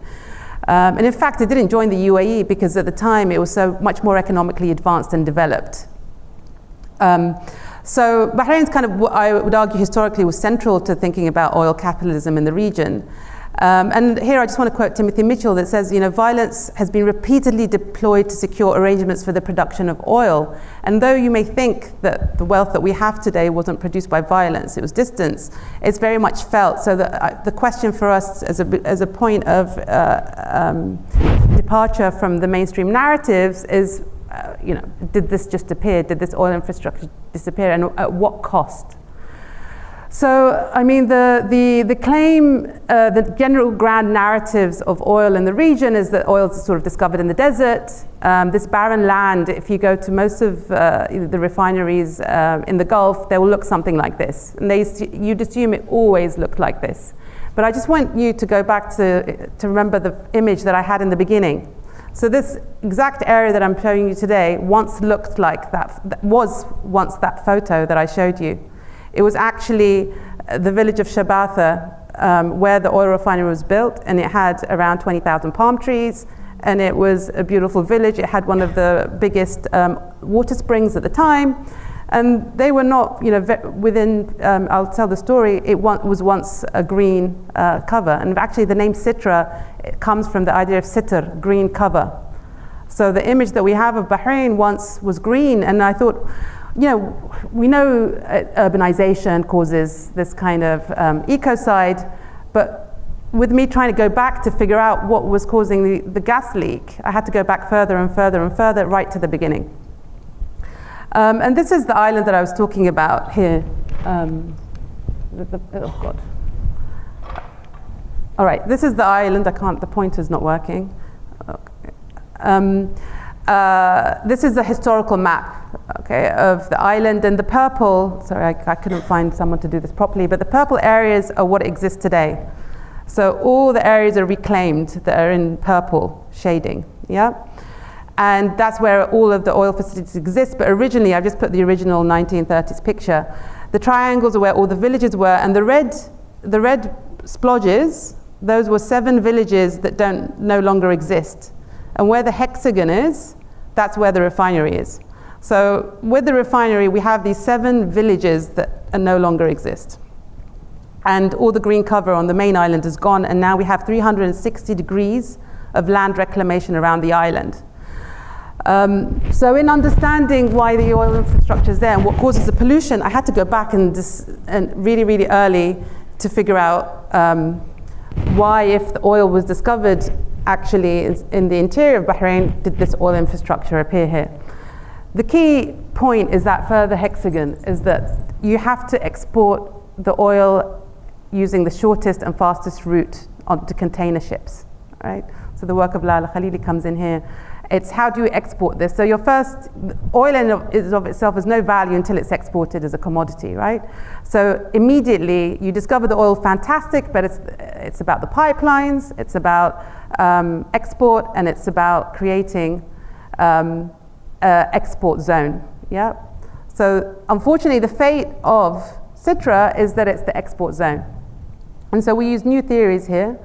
S3: And in fact, it didn't join the UAE because at the time it was so much more economically advanced and developed. So Bahrain's kind of, I would argue, historically was central to thinking about oil capitalism in the region. And here I just want to quote Timothy Mitchell that says, violence has been repeatedly deployed to secure arrangements for the production of oil. And though you may think that the wealth that we have today wasn't produced by violence, it was distance, it's very much felt. So the question for us as a point of departure from the mainstream narratives is, did this just appear? Did this oil infrastructure disappear, and at what cost? So, I mean, the claim, the general grand narratives of oil in the region is that oil is sort of discovered in the desert. This barren land, if you go to most of the refineries in the Gulf, they will look something like this. And you'd assume it always looked like this. But I just want you to go back to remember the image that I had in the beginning. So this exact area that I'm showing you today once looked like that was once that photo that I showed you. It was actually the village of Shabatha where the oil refinery was built, and it had around 20,000 palm trees, and it was a beautiful village. It had one of the biggest water springs at the time, and they were not, within, I'll tell the story, it was once a green cover, and actually the name Sitra comes from the idea of sitr, green cover. So the image that we have of Bahrain once was green, and I thought, we know urbanization causes this kind of ecocide, but with me trying to go back to figure out what was causing the gas leak, I had to go back further and further and further, right to the beginning. And this is the island that I was talking about here. Oh God. All right, this is the island. The pointer's not working. Okay. This is a historical map, okay, of the island, and the purple, sorry, I couldn't find someone to do this properly, but the purple areas are what exists today. So all the areas are reclaimed that are in purple shading, yeah? And that's where all of the oil facilities exist, but originally, I've just put the original 1930s picture. The triangles are where all the villages were, and the red splodges, those were 7 villages that no longer exist. And where the hexagon is, that's where the refinery is. So with the refinery, we have these 7 villages that no longer exist. And all the green cover on the main island is gone, and now we have 360 degrees of land reclamation around the island. So in understanding why the oil infrastructure is there and what causes the pollution, I had to go back and really, really early to figure out why, if the oil was discovered actually in the interior of Bahrain, did this oil infrastructure appear here. The key point is that further hexagon is that you have to export the oil using the shortest and fastest route onto container ships, right? So the work of Lala Khalili comes in here. It's how do you export this? So your first, oil in of itself has no value until it's exported as a commodity, right? So immediately you discover the oil, fantastic, but it's about the pipelines, it's about export, and it's about creating export zone, yeah? So unfortunately the fate of Sitra is that it's the export zone. And so we use new theories here,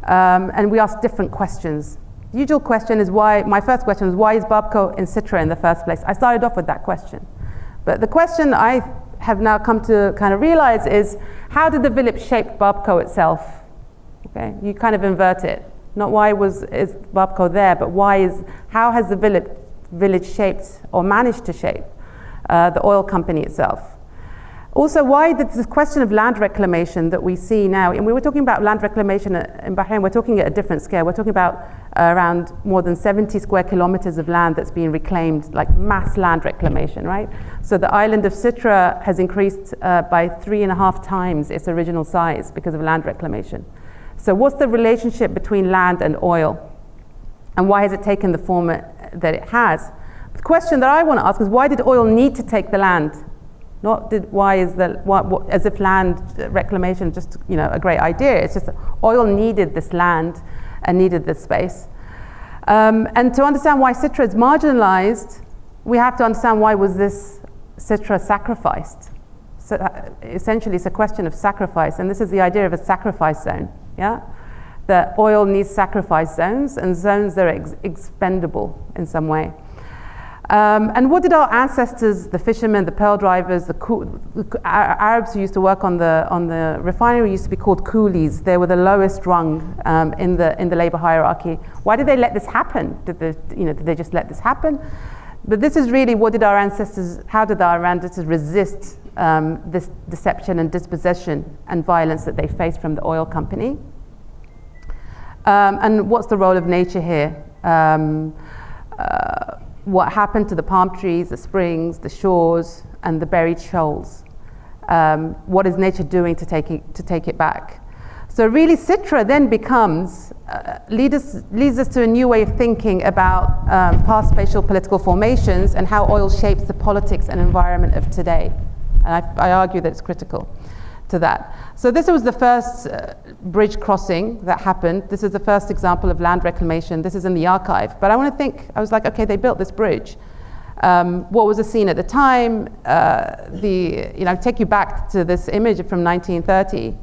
S3: and we ask different questions. The usual question is why, my first question was why is Babco in Sitra in the first place? I started off with that question. But the question I have now come to kind of realize is how did the village shape Babco itself? Okay, you kind of invert it. Not why is Babco there, but how has the village shaped or managed to shape the oil company itself? Also, why did this question of land reclamation that we see now, and we were talking about land reclamation in Bahrain, we're talking at a different scale. We're talking about around more than 70 square kilometers of land that's being reclaimed, like mass land reclamation, right? So the island of Sitra has increased by 3.5 times its original size because of land reclamation. So what's the relationship between land and oil? And why has it taken the form that it has? The question that I want to ask is why did oil need to take the land? Not as if land reclamation is just a great idea. It's just that oil needed this land and needed this space. And to understand why Sitra is marginalized, we have to understand why was this Sitra sacrificed. So essentially, it's a question of sacrifice, and this is the idea of a sacrifice zone. Yeah, that oil needs sacrifice zones and zones that are expendable in some way. And what did our ancestors, the fishermen, the pearl drivers, the Arabs who used to work on the refinery used to be called coolies. They were the lowest rung in the labor hierarchy. Why did they let this happen? Did they just let this happen? But this is really how did our ancestors resist this deception and dispossession and violence that they faced from the oil company? And what's the role of nature here? What happened to the palm trees, the springs, the shores, and the buried shoals? What is nature doing to take it back? So really, Sitra then becomes leads us to a new way of thinking about past spatial political formations and how oil shapes the politics and environment of today. And I argue that it's critical to that. So this was the first bridge crossing that happened. This is the first example of land reclamation. This is in the archive. But I was like, okay, they built this bridge. What was the scene at the time? Take you back to this image from 1930.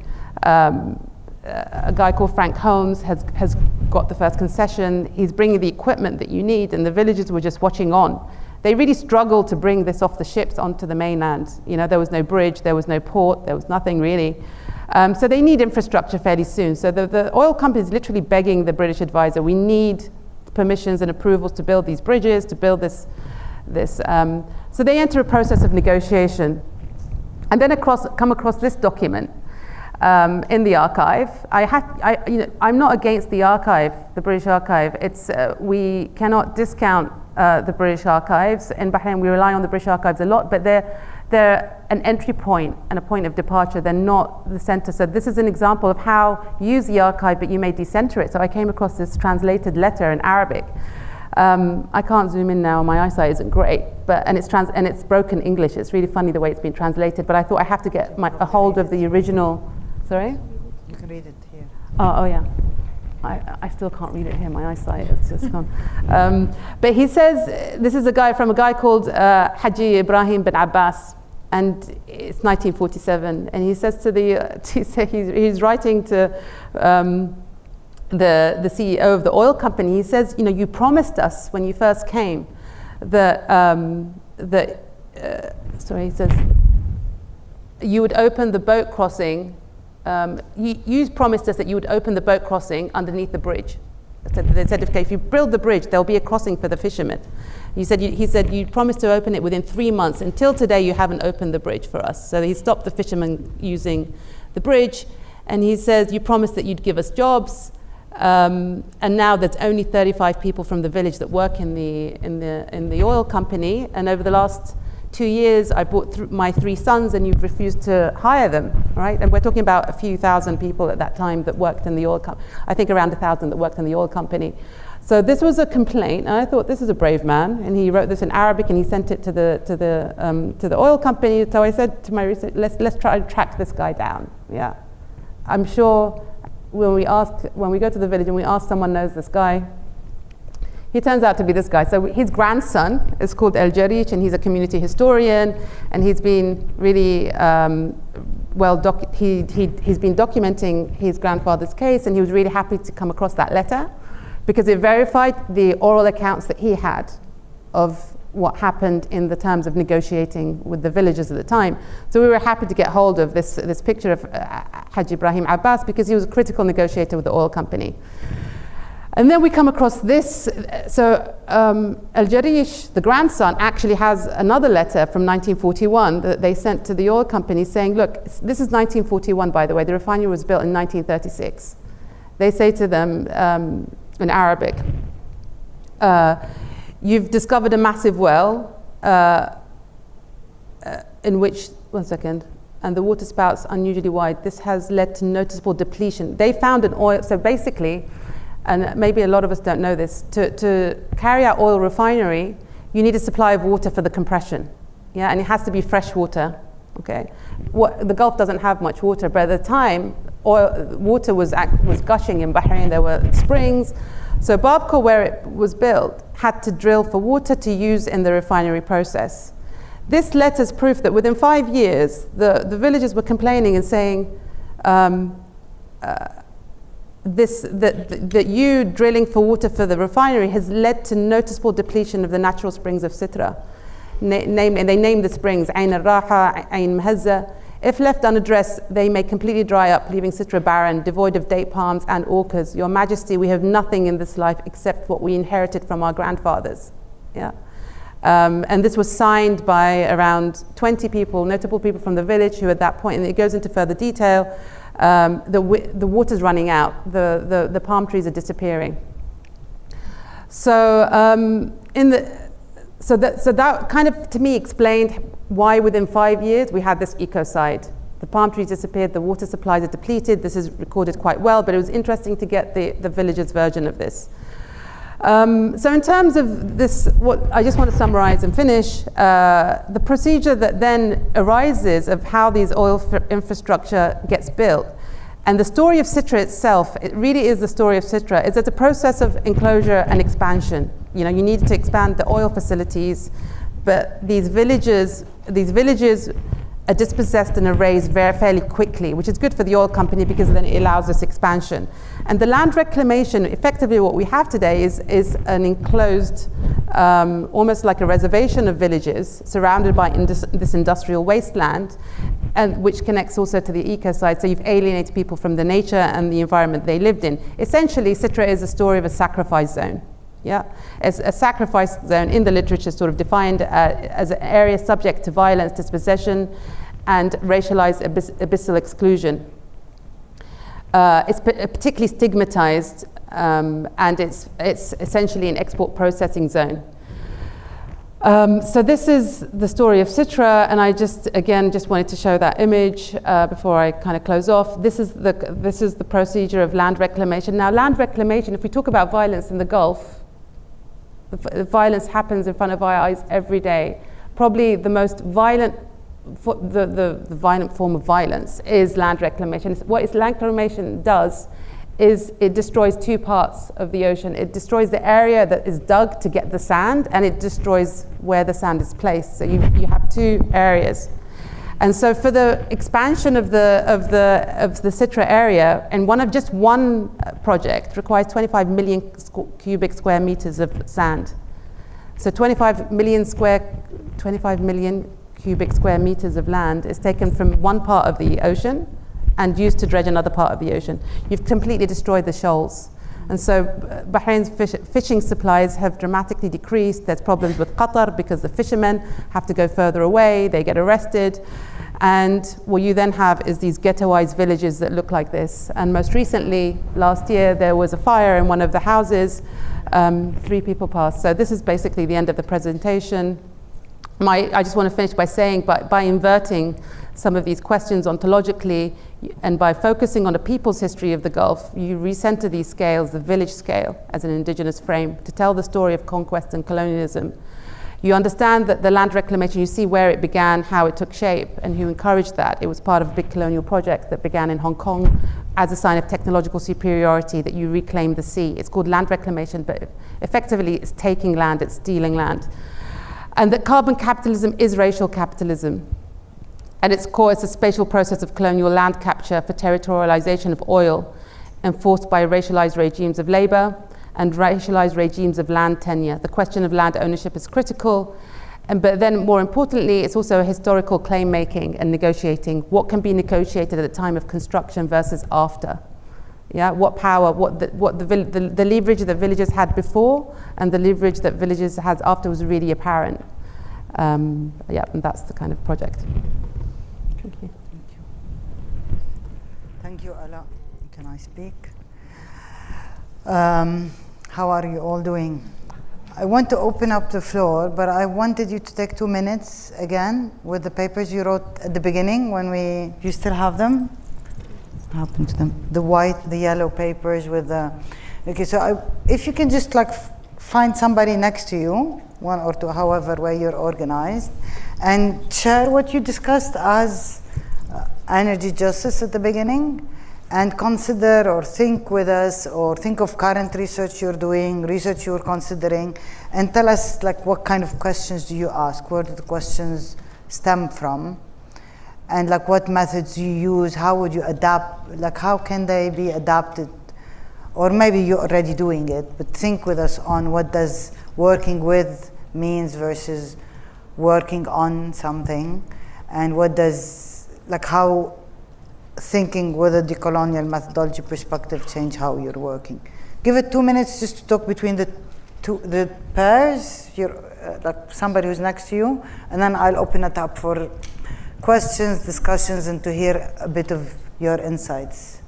S3: A guy called Frank Holmes has got the first concession. He's bringing the equipment that you need, and the villagers were just watching on. They really struggled to bring this off the ships onto the mainland. There was no bridge, there was no port, there was nothing really. So they need infrastructure fairly soon. So the oil company is literally begging the British advisor, we need permissions and approvals to build these bridges, to build this. So they enter a process of negotiation. And then come across this document in the archive. I'm not against the archive, the British archive. We cannot discount the British archives. In Bahrain, we rely on the British archives a lot, but they're an entry point and a point of departure. They're not the center. So this is an example of how you use the archive, but you may decenter it. So I came across this translated letter in Arabic. I can't zoom in now. My eyesight isn't great, and it's broken English. It's really funny the way it's been translated. But I thought I have to get a hold of the original. Sorry?
S2: You can read it here.
S3: Oh yeah. I still can't read it here. My eyesight is just gone. But he says, this is a guy called Haji Ibrahim bin Abbas, and it's 1947. And he says he's writing to the CEO of the oil company, he says, you know, you promised us when you first came that, he says, you would open the boat crossing, you promised us that you would open the boat crossing underneath the bridge. They said, okay, if you build the bridge, there'll be a crossing for the fishermen. He said, you promised to open it within 3 months. Until today, you haven't opened the bridge for us. So he stopped the fishermen using the bridge. And he says, you promised that you'd give us jobs. And now there's only 35 people from the village that work in the oil company. And over the last 2 years, I brought my 3 sons, and you've refused to hire them, right? And we're talking about a few thousand people at that time that worked in the oil company. I think around 1,000 that worked in the oil company. So this was a complaint, and I thought, this is a brave man. And he wrote this in Arabic, and he sent it to the oil company. So I said to my research, let's try to track this guy down. Yeah, I'm sure when we go to the village and we ask someone knows this guy, he turns out to be this guy. So his grandson is called El Jarich, and he's a community historian, and he's been really he's been documenting his grandfather's case, and he was really happy to come across that letter because it verified the oral accounts that he had of what happened in the terms of negotiating with the villagers at the time. So we were happy to get hold of this picture of Hajj Ibrahim Abbas because he was a critical negotiator with the oil company. And then we come across this. So Al-Jarish, the grandson, actually has another letter from 1941 that they sent to the oil company saying, look, this is 1941, by the way. The refinery was built in 1936. They say to them in Arabic, you've discovered a massive well in which, and the water spouts unusually wide. This has led to noticeable depletion. They found an oil, so basically, and maybe a lot of us don't know this, to carry out oil refinery, you need a supply of water for the compression. Yeah, and it has to be fresh water. Okay, the Gulf doesn't have much water, but at the time, water was gushing in Bahrain. There were springs. So Babka, where it was built, had to drill for water to use in the refinery process. This letter's proof that within 5 years, the villagers were complaining and saying, that you drilling for water for the refinery has led to noticeable depletion of the natural springs of Sitra. And they named the springs Ain al-Raha, Ain Mahazza. If left unaddressed, they may completely dry up, leaving Sitra barren, devoid of date palms and orchards. Your Majesty, we have nothing in this life except what we inherited from our grandfathers. Yeah. And this was signed by around 20 people, notable people from the village who at that point, and it goes into further detail, the water's running out, the palm trees are disappearing. So that kind of, to me, explained why within 5 years we had this ecocide. The palm trees disappeared, the water supplies are depleted. This is recorded quite well, but it was interesting to get the villagers' version of this. So in terms of this, what I just want to summarize and finish, the procedure that then arises of how these oil infrastructure gets built. And the story of Sitra itself, it really is the story of Sitra. It's a process of enclosure and expansion. You know, you need to expand the oil facilities, but these villages are dispossessed and erased fairly quickly, which is good for the oil company because then it allows this expansion. And the land reclamation, effectively what we have today is an enclosed, almost like a reservation of villages surrounded by this industrial wasteland, and which connects also to the ecocide. So you've alienated people from the nature and the environment they lived in. Essentially, Sitra is a story of a sacrifice zone. Yeah, as a sacrifice zone in the literature, sort of defined as an area subject to violence, dispossession, and racialized abyssal exclusion. It's particularly stigmatized, and it's essentially an export processing zone. So this is the story of Sitra, and I just wanted to show that image before I kind of close off. This is the procedure of land reclamation. Now, land reclamation, if we talk about violence in the Gulf, the violence happens in front of our eyes every day. Probably the most violent, the violent form of violence is land reclamation. What land reclamation does is it destroys 2 parts of the ocean. It destroys the area that is dug to get the sand, and it destroys where the sand is placed. So you have 2 areas. And so for the expansion of the Sitra area, and just one project requires 25 million cubic square meters of sand. So 25 million cubic square meters of land is taken from one part of the ocean and used to dredge another part of the ocean. You've completely destroyed the shoals. And so Bahrain's fishing supplies have dramatically decreased. There's problems with Qatar because the fishermen have to go further away, they get arrested. And what you then have is these ghettoized villages that look like this. And most recently, last year, there was a fire in one of the houses. 3 people passed. So this is basically the end of the presentation. I just want to finish by saying, by inverting some of these questions ontologically, and by focusing on a people's history of the Gulf, you recenter these scales, the village scale, as an indigenous frame, to tell the story of conquest and colonialism. You understand that the land reclamation, you see where it began, how it took shape, and who encouraged that. It was part of a big colonial project that began in Hong Kong as a sign of technological superiority, that you reclaim the sea. It's called land reclamation, but effectively it's taking land, it's stealing land. And that carbon capitalism is racial capitalism. At its core, it's a spatial process of colonial land capture for territorialization of oil, enforced by racialized regimes of labor and racialized regimes of land tenure. The question of land ownership is critical, but then more importantly, it's also a historical claim making and negotiating. What can be negotiated at the time of construction versus after? Yeah, what power, what the leverage that villages had before and the leverage that villages had after was really apparent. And that's the kind of project. Thank you.
S2: Thank you, Ala. Can I speak? How are you all doing? I want to open up the floor, but I wanted you to take 2 minutes again with the papers you wrote at the beginning when you still have them? What happened to them? The yellow papers with the, okay, so if you can just find somebody next to you, 1 or 2, however way you're organized, and share what you discussed as energy justice at the beginning, and consider or think with us, or think of current research you're doing, research you're considering, and tell us what kind of questions do you ask, where do the questions stem from, and what methods you use, how would you adapt, how can they be adapted, or maybe you're already doing it, but think with us on what does working with means versus working on something, and what does, how thinking with a decolonial methodology perspective change how you're working. Give it 2 minutes just to talk between the pairs, somebody who's next to you, and then I'll open it up for questions, discussions, and to hear a bit of your insights.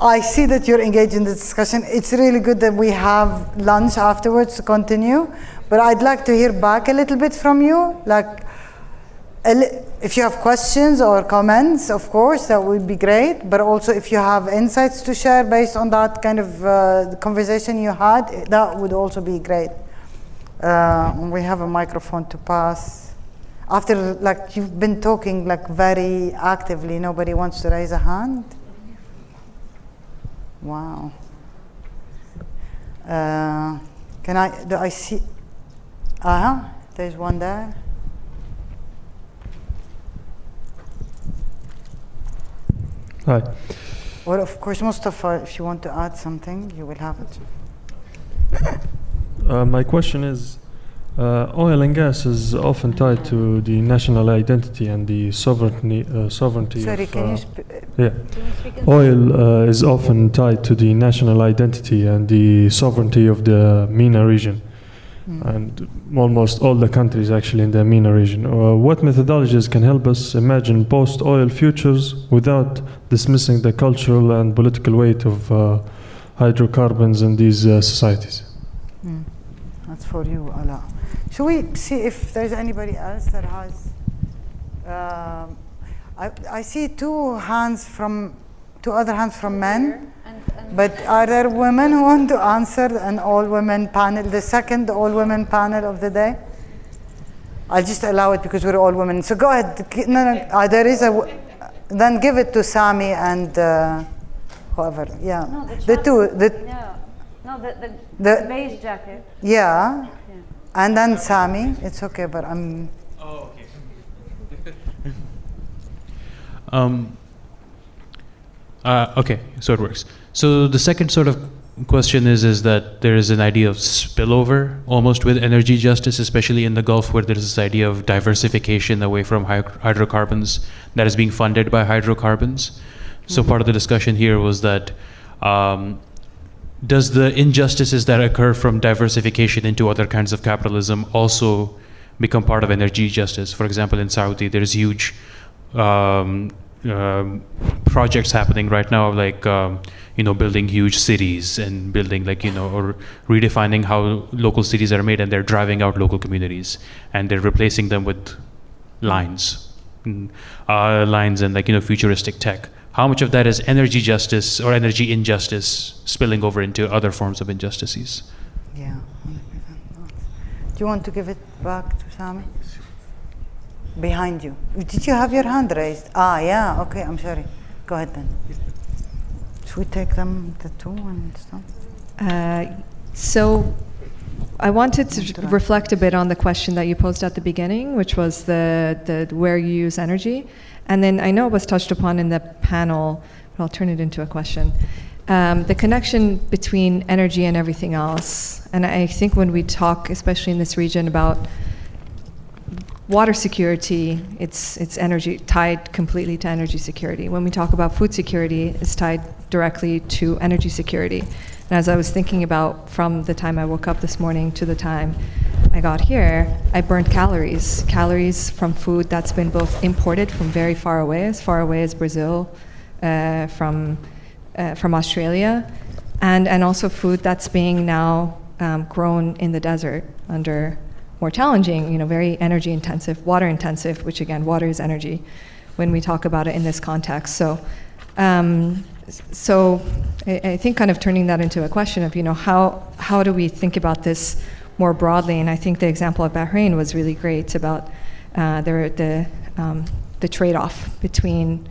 S2: I see that you're engaged in the discussion. It's really good that we have lunch afterwards to continue, but I'd like to hear back a little bit from you, if you have questions or comments, of course, that would be great, but also if you have insights to share based on that kind of conversation you had, that would also be great. We have a microphone to pass. After, you've been talking, very actively, nobody wants to raise a hand? Wow. Do I see? There's one there.
S7: Hi.
S2: Well, of course, Mustafa, if you want to add something, you will have it.
S7: My question is, oil and gas is often tied to the national identity and the sovereignty.
S2: Sorry, can you
S7: yeah. Oil is often tied to the national identity and the sovereignty of the MENA region, and almost all the countries actually in the MENA region. What methodologies can help us imagine post-oil futures without dismissing the cultural and political weight of hydrocarbons in these societies?
S2: That's for you, Ala. Should we see if there's anybody else that has? I see two other hands from men. But are there women who want to answer an all-women panel, the second all-women panel of the day? I'll just allow it because we're all women. So go ahead. No, there is then give it to Sami and whoever. Yeah.
S6: No, the beige jacket.
S2: Yeah. And then Sami. It's okay, but I'm.
S5: Oh, okay.
S8: Okay, so it works. So the second sort of question is that there is an idea of spillover almost with energy justice, especially in the Gulf, where there is this idea of diversification away from hydrocarbons that is being funded by hydrocarbons. So part of the discussion here was that does the injustices that occur from diversification into other kinds of capitalism also become part of energy justice? For example, in Saudi, there's huge projects happening right now, like building huge cities and building or redefining how local cities are made, and they're driving out local communities and they're replacing them with lines and futuristic tech. How much of that is energy justice or energy injustice spilling over into other forms of injustices?
S2: Yeah. Do you want to give it back to Sami? Behind you. Did you have your hand raised? Yeah, okay, I'm sorry. Go ahead then. Should we take them, the two, and stuff?
S9: So I wanted to reflect a bit on the question that you posed at the beginning, which was the where you use energy. And then I know it was touched upon in the panel, but I'll turn it into a question. The connection between energy and everything else. And I think when we talk, especially in this region, about water security, it's energy tied completely to energy security. When we talk about food security, it's tied directly to energy security. And as I was thinking about from the time I woke up this morning to the time I got here, I burned calories from food that's been both imported from very far away as Brazil, from Australia, and also food that's being now grown in the desert under more challenging, very energy intensive, water intensive, which again, water is energy when we talk about it in this context. So I think kind of turning that into a question of, how do we think about this more broadly? And I think the example of Bahrain was really great about the trade-off between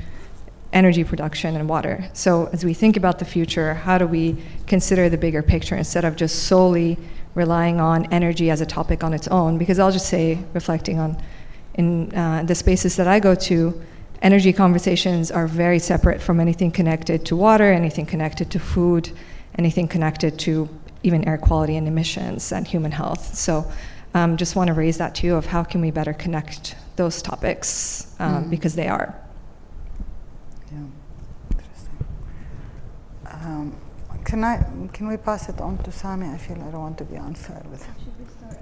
S9: energy production and water. So as we think about the future, how do we consider the bigger picture instead of just solely relying on energy as a topic on its own? Because I'll just say, reflecting on in the spaces that I go to, energy conversations are very separate from anything connected to water, anything connected to food, anything connected to even air quality and emissions and human health. So just want to raise that to you of how can we better connect those topics, because they are.
S2: Yeah, interesting. Can we pass it on to Sami? I feel I don't want to be unfair with him.
S6: Should we start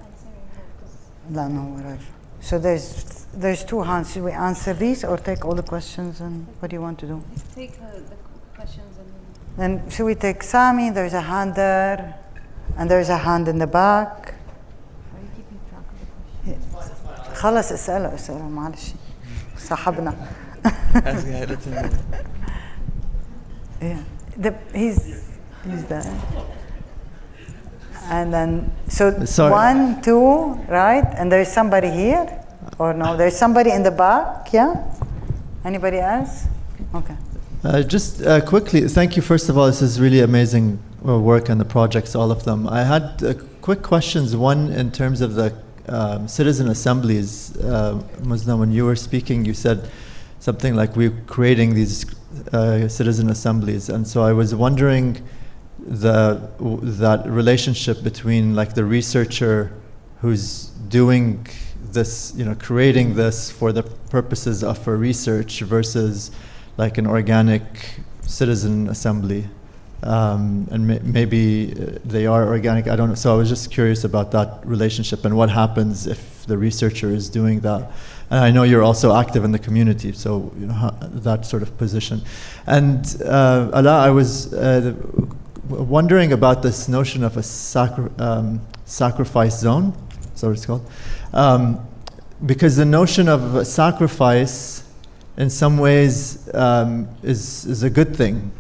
S6: answering?
S2: No, whatever. So there's two hands. Should we answer these or take all the questions? And what do you want to do?
S6: Take the questions and
S2: then should we take Sami? There's a hand there, and there's a hand in the back.
S6: Are you keeping track of the questions?
S2: خلاص اسأله معلش صاحبنا. Yeah, he's there. And then, so
S10: Sorry.
S2: 1, 2, right? And there's somebody here? Or no? There's somebody in the back, yeah? Anybody else? Okay.
S10: Just quickly, thank you first of all. This is really amazing work on the projects, all of them. I had quick questions. One, in terms of the citizen assemblies. Muzna, when you were speaking, you said something like we're creating these citizen assemblies. And so I was wondering that relationship between like the researcher who's doing this, creating this for the purposes of a research versus like an organic citizen assembly. And maybe they are organic, I don't know. So I was just curious about that relationship and what happens if the researcher is doing that. And I know you're also active in the community, so that sort of position. And Ala'a, I was wondering about this notion of a sacrifice zone, that's what it's called. Because the notion of sacrifice in some ways is a good thing,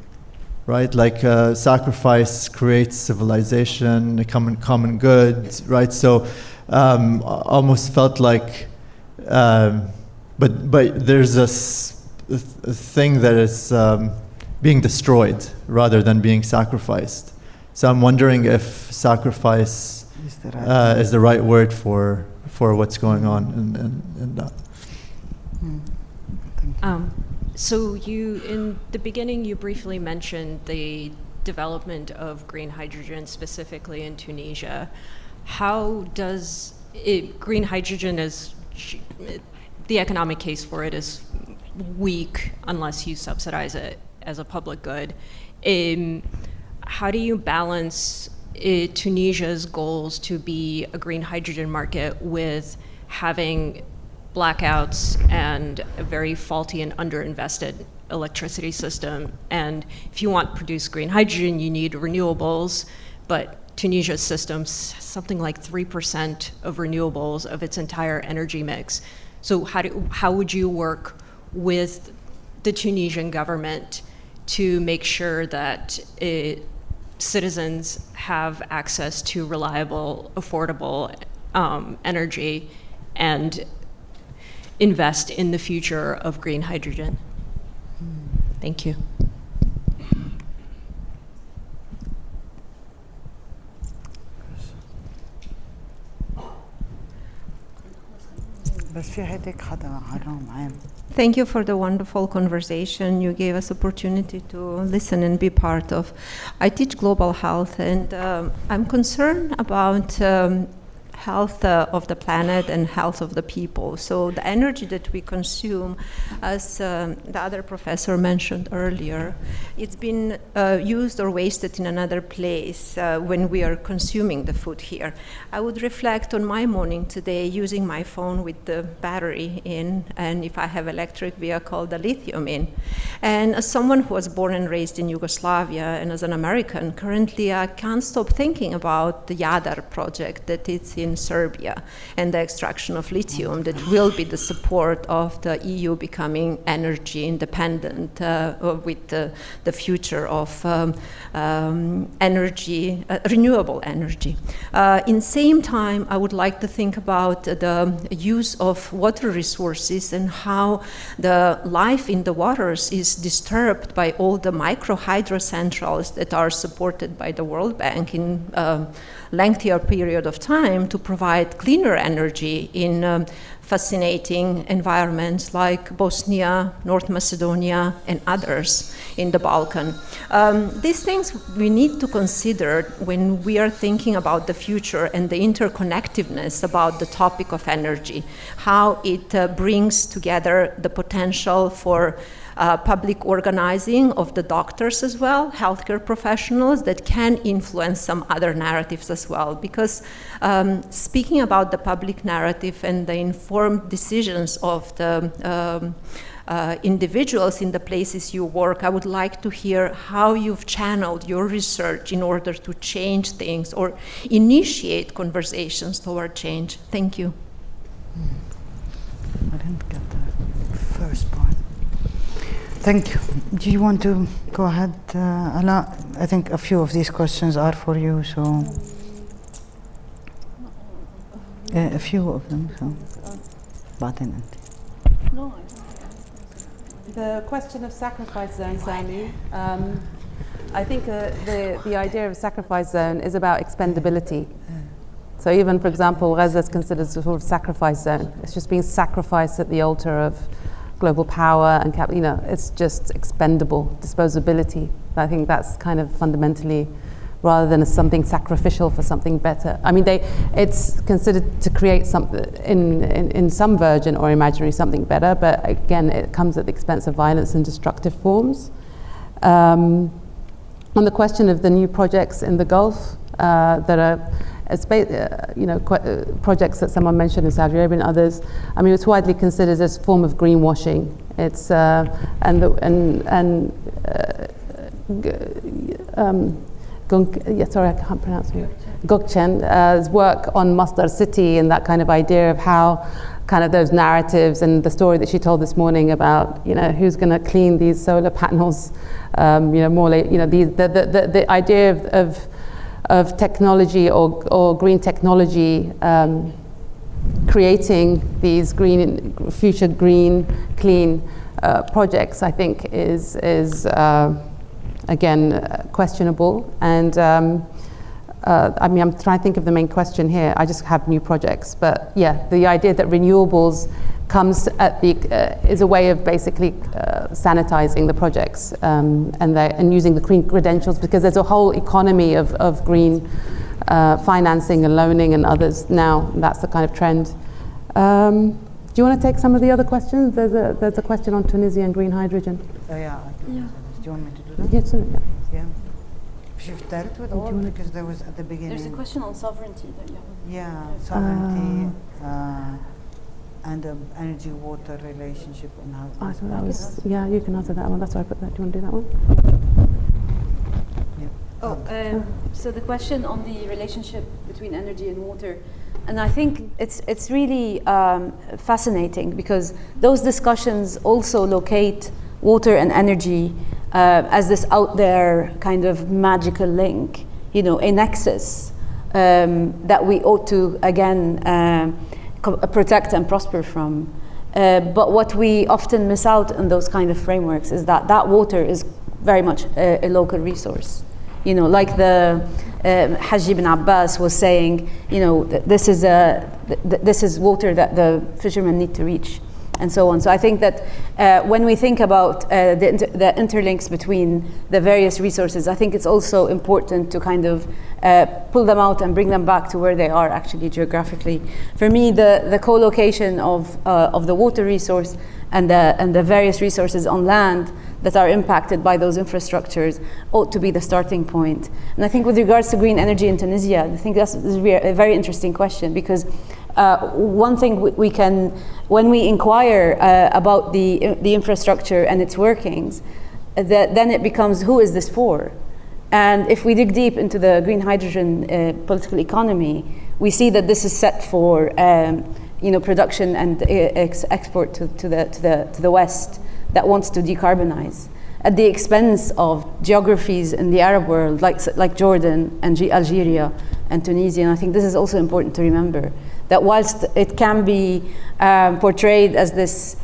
S10: right? Like sacrifice creates civilization, a common good, right? So almost felt like, but there's a thing that is being destroyed rather than being sacrificed. So I'm wondering if sacrifice is the right word for what's going on in that.
S11: So in the beginning, you briefly mentioned the development of green hydrogen, specifically in Tunisia. How does green hydrogen the economic case for it is weak unless you subsidize it as a public good. How do you balance Tunisia's goals to be a green hydrogen market with having blackouts and a very faulty and underinvested electricity system? And if you want to produce green hydrogen, you need renewables, but Tunisia's system's something like 3% of renewables of its entire energy mix. So how would you work with the Tunisian government to make sure that citizens have access to reliable, affordable energy and invest in the future of green hydrogen? Thank you.
S12: Thank you for the wonderful conversation. You gave us opportunity to listen and be part of. I teach global health, and I'm concerned about health of the planet and health of the people. So the energy that we consume, as the other professor mentioned earlier, it's been used or wasted in another place when we are consuming the food here. I would reflect on my morning today using my phone with the battery in, and if I have electric vehicle, the lithium in. And as someone who was born and raised in Yugoslavia, and as an American, currently I can't stop thinking about the Jadar project that is in Serbia and the extraction of lithium that will be the support of the EU becoming energy independent with the future of energy, renewable energy. In same time, I would like to think about the use of water resources and how the life in the waters is disturbed by all the micro hydrocentrals that are supported by the World Bank in lengthier period of time to provide cleaner energy in fascinating environments like Bosnia, North Macedonia, and others in the Balkan. These things we need to consider when we are thinking about the future and the interconnectedness about the topic of energy, how it brings together the potential for public organizing of the doctors as well, healthcare professionals that can influence some other narratives as well. Because speaking about the public narrative and the informed decisions of the individuals in the places you work, I would like to hear how you've channeled your research in order to change things or initiate conversations toward change. Thank you.
S2: I didn't get the first part. Thank you. Do you want to go ahead, Ala? I think a few of these questions are for you, so a few of them. So,
S3: no. The question of sacrifice zones, Sami. I think the idea of sacrifice zone is about expendability. So even, for example, Gaza is considered a sort of sacrifice zone. It's just being sacrificed at the altar of global power and it's just expendable, disposability. I think that's kind of fundamentally, rather than as something sacrificial for something better. I mean, it's considered to create something in some version or imaginary something better, but again, it comes at the expense of violence and destructive forms. On the question of the new projects in the Gulf that are projects that someone mentioned in Saudi Arabia and others. I mean, it's widely considered as a form of greenwashing. It's sorry, I can't pronounce it. Gökçen's work on Masdar City and that kind of idea of how kind of those narratives and the story that she told this morning about who's going to clean these solar panels, the idea of technology or green technology creating these future green, clean projects, I think is again questionable. And I mean, I'm trying to think of the main question here. I just have new projects, but yeah, the idea that renewables comes at the is a way of basically sanitizing the projects and using the green credentials, because there's a whole economy of green financing and loaning and others now. That's the kind of trend. Do you want to take some of the other questions? There's a question on Tunisia and green hydrogen.
S2: Yeah. Do you want me to do that?
S3: Yes, sir.
S2: Yeah. You've dealt with all, because there was at the beginning.
S4: There's a question on sovereignty that you haven't.
S2: Yeah, sovereignty and the energy-water relationship and how.
S3: So that was, yeah, you can answer that one. That's why I put that. Do you want to do that one?
S2: Yeah.
S4: So the question on the relationship between energy and water, and I think it's really fascinating, because those discussions also locate water and energy as this out there kind of magical link, a nexus that we ought to again protect and prosper from. But what we often miss out in those kind of frameworks is that water is very much a local resource. Like the Hajj ibn Abbas was saying, this is water that the fishermen need to reach, and so on. So I think that when we think about the interlinks between the various resources, I think it's also important to kind of pull them out and bring them back to where they are actually geographically. For me, the co-location of the water resource and the various resources on land that are impacted by those infrastructures ought to be the starting point. And I think with regards to green energy in Tunisia, I think that's a very interesting question, because one thing we can, when we inquire about the infrastructure and its workings, then it becomes, who is this for? And if we dig deep into the green hydrogen political economy, we see that this is set for production and export to the West that wants to decarbonize at the expense of geographies in the Arab world, like Jordan and Algeria and Tunisia. And I think this is also important to remember, that whilst it can be portrayed as this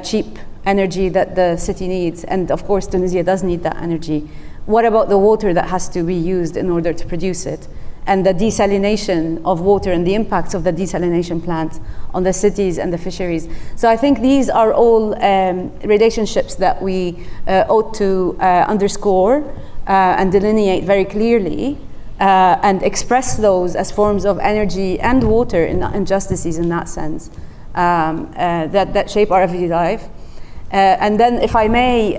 S4: cheap energy that the city needs, and of course Tunisia does need that energy, what about the water that has to be used in order to produce it? And the desalination of water and the impacts of the desalination plants on the cities and the fisheries. So I think these are all relationships that we ought to underscore and delineate very clearly and express those as forms of energy and water injustices in that sense that shape our everyday life. And then, if I may,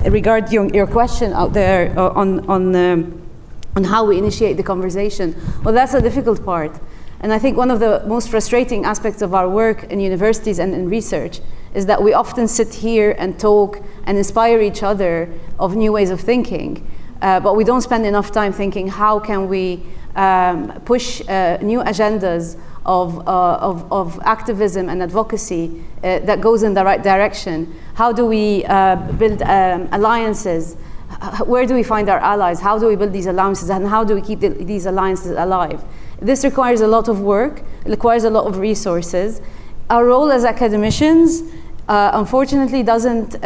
S4: regard your question out there on how we initiate the conversation, well, that's a difficult part. And I think one of the most frustrating aspects of our work in universities and in research is that we often sit here and talk and inspire each other of new ways of thinking, but we don't spend enough time thinking, how can we push new agendas of activism and advocacy that goes in the right direction? How do we build alliances? Where do we find our allies? How do we build these alliances, and how do we keep these alliances alive? This requires a lot of work. It requires a lot of resources. Our role as academicians, unfortunately, doesn't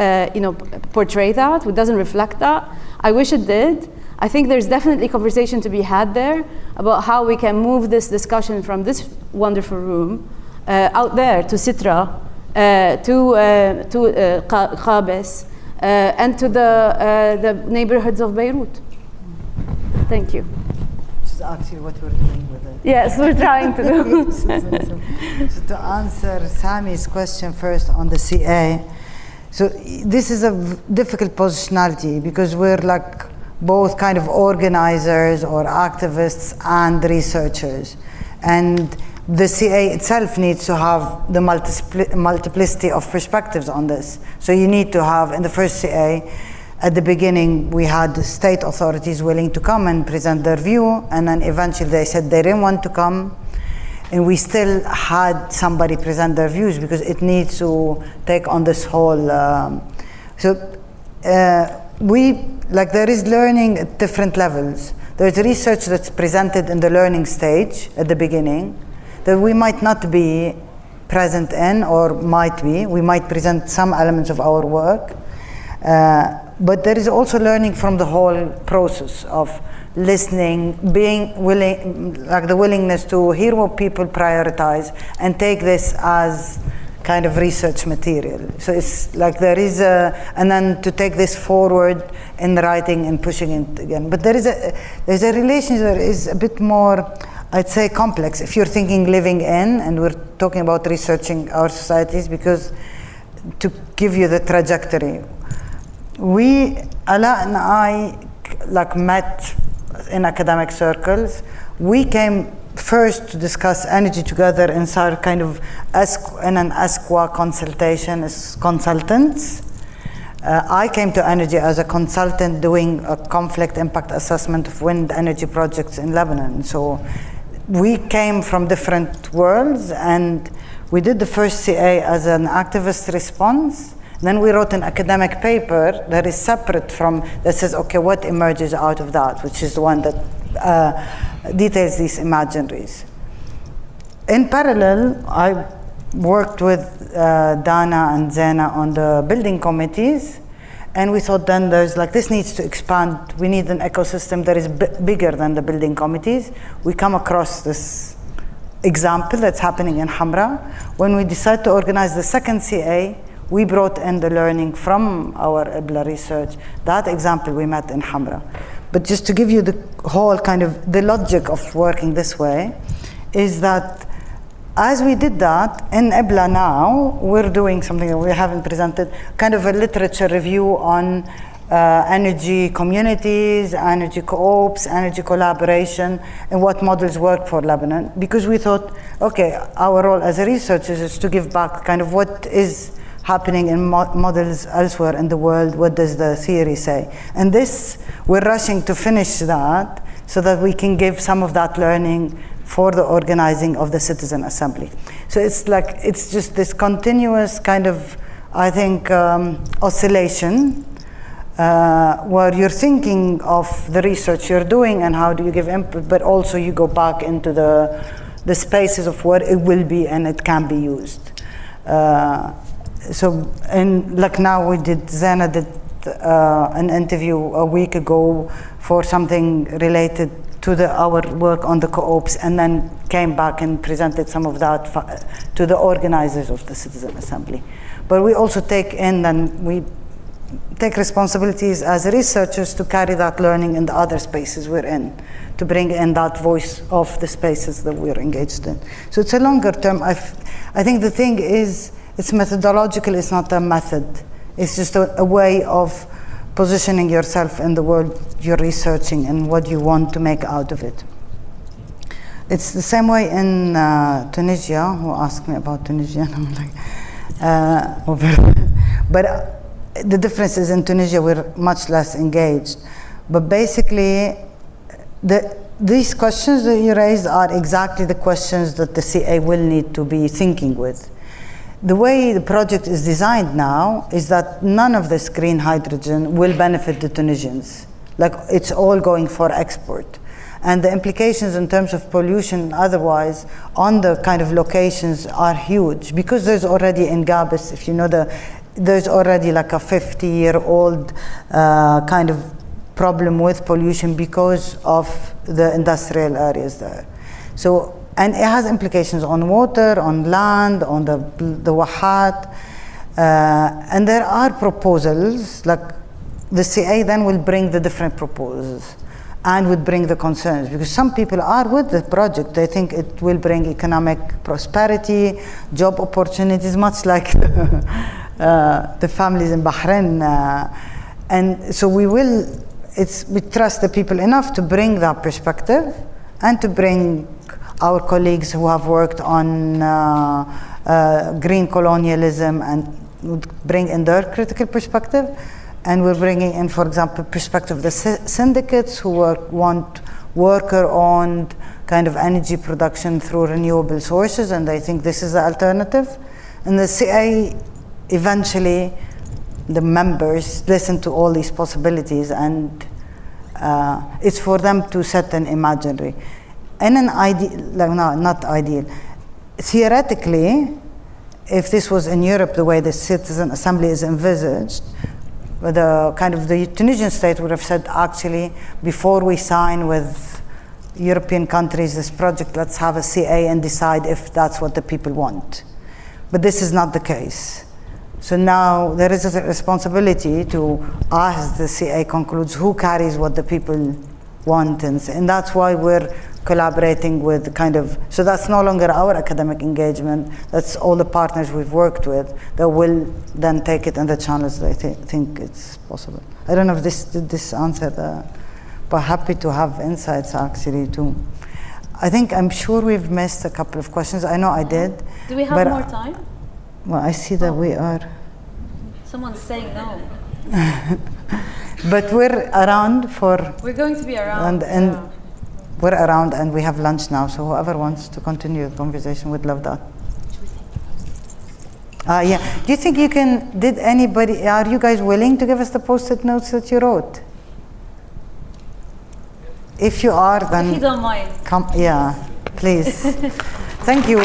S4: portray that. It doesn't reflect that. I wish it did. I think there's definitely conversation to be had there about how we can move this discussion from this wonderful room out there to Sitra, to Qabes, and to the neighborhoods of Beirut. Thank you.
S2: This is actually what we're doing with it.
S4: Yes, we're trying to do.
S2: So to answer Sami's question first on the CA, so this is a difficult positionality, because we're like both kind of organizers or activists and researchers. And the CA itself needs to have the multiplicity of perspectives on this. So you need to have, in the first CA, at the beginning, we had state authorities willing to come and present their view, and then eventually they said they didn't want to come, and we still had somebody present their views, because it needs to take on this whole, there is learning at different levels. There's research that's presented in the learning stage at the beginning that we might not be present in, or might be. We might present some elements of our work. But there is also learning from the whole process of listening, being willing, like the willingness to hear what people prioritize and take this as kind of research material. So it's like there is and then to take this forward in writing and pushing it again. But there's a relation that is a bit more, I'd say, complex if you're thinking living in, and we're talking about researching our societies, because to give you the trajectory, Ala and I like met in academic circles. We came first to discuss energy together inside kind of in an ESQA consultation as consultants. I came to energy as a consultant doing a conflict impact assessment of wind energy projects in Lebanon. So we came from different worlds, and we did the first CA as an activist response. Then we wrote an academic paper that is separate from, that says, okay, what emerges out of that, which is the one that details these imaginaries. In parallel, I worked with Dana and Zena on the building committees, and we thought then there's like, this needs to expand. We need an ecosystem that is bigger than the building committees. We come across this example that's happening in Hamra. When we decided to organize the second CA, we brought in the learning from our IBLA research. That example we met in Hamra. But just to give you the whole kind of, the logic of working this way, is that as we did that, in IBLA now, we're doing something that we haven't presented, kind of a literature review on energy communities, energy co-ops, energy collaboration, and what models work for Lebanon. Because we thought, okay, our role as a researchers is to give back kind of what is happening in models elsewhere in the world, what does the theory say? And this, we're rushing to finish that so that we can give some of that learning for the organizing of the citizen assembly. So it's like, it's just this continuous kind of, I think, oscillation where you're thinking of the research you're doing and how do you give input, but also you go back into the spaces of where it will be and it can be used. So, and like now Zena did an interview a week ago for something related to our work on the co-ops, and then came back and presented some of that to the organizers of the citizen assembly. But we also take responsibilities as researchers to carry that learning in the other spaces we're in, to bring in that voice of the spaces that we're engaged in. So it's a longer term. I think the thing is, it's methodological, it's not a method. It's just a way of positioning yourself in the world you're researching and what you want to make out of it. It's the same way in Tunisia, who asked me about Tunisia, and I'm like, but the difference is in Tunisia we're much less engaged. But basically, these questions that you raised are exactly the questions that the CA will need to be thinking with. The way the project is designed now is that none of this green hydrogen will benefit the Tunisians. Like, it's all going for export. And the implications in terms of pollution and otherwise on the kind of locations are huge, because there's already in Gabes, if you know, there's already like a 50-year-old kind of problem with pollution because of the industrial areas there. So, and it has implications on water, on land, on the Wahat. And there are proposals, like the CA then will bring the different proposals and would bring the concerns, because some people are with the project. They think it will bring economic prosperity, job opportunities, much like the families in Bahrain. And so we trust the people enough to bring that perspective and to bring our colleagues who have worked on green colonialism and would bring in their critical perspective. And we're bringing in, for example, perspective of the syndicates who want worker-owned kind of energy production through renewable sources, and they think this is the alternative. And the CA, eventually, the members listen to all these possibilities, and it's for them to set an imaginary. In an ideal, like, no, not ideal, theoretically, if this was in Europe the way the citizen assembly is envisaged, the kind of the Tunisian state would have said, actually, before we sign with European countries this project, let's have a CA and decide if that's what the people want. But this is not the case. So now there is a responsibility to, as the CA concludes, who carries what the people want, and that's why we're collaborating with so that's no longer our academic engagement, that's all the partners we've worked with that will then take it in the channels they think it's possible. I don't know if did this answer that, but happy to have insights actually too. I'm sure we've missed a couple of questions. I know I did.
S6: Do we have more time?
S2: Well, I see that we are.
S6: Someone's saying no.
S2: But we're around for.
S6: We're going to be around.
S2: And we're around, and we have lunch now. So whoever wants to continue the conversation, would love that. Yeah. Do you think you can? Did anybody? Are you guys willing to give us the post-it notes that you wrote? If you are, then.
S6: If you don't mind.
S2: Come. Yeah. Please. Thank you.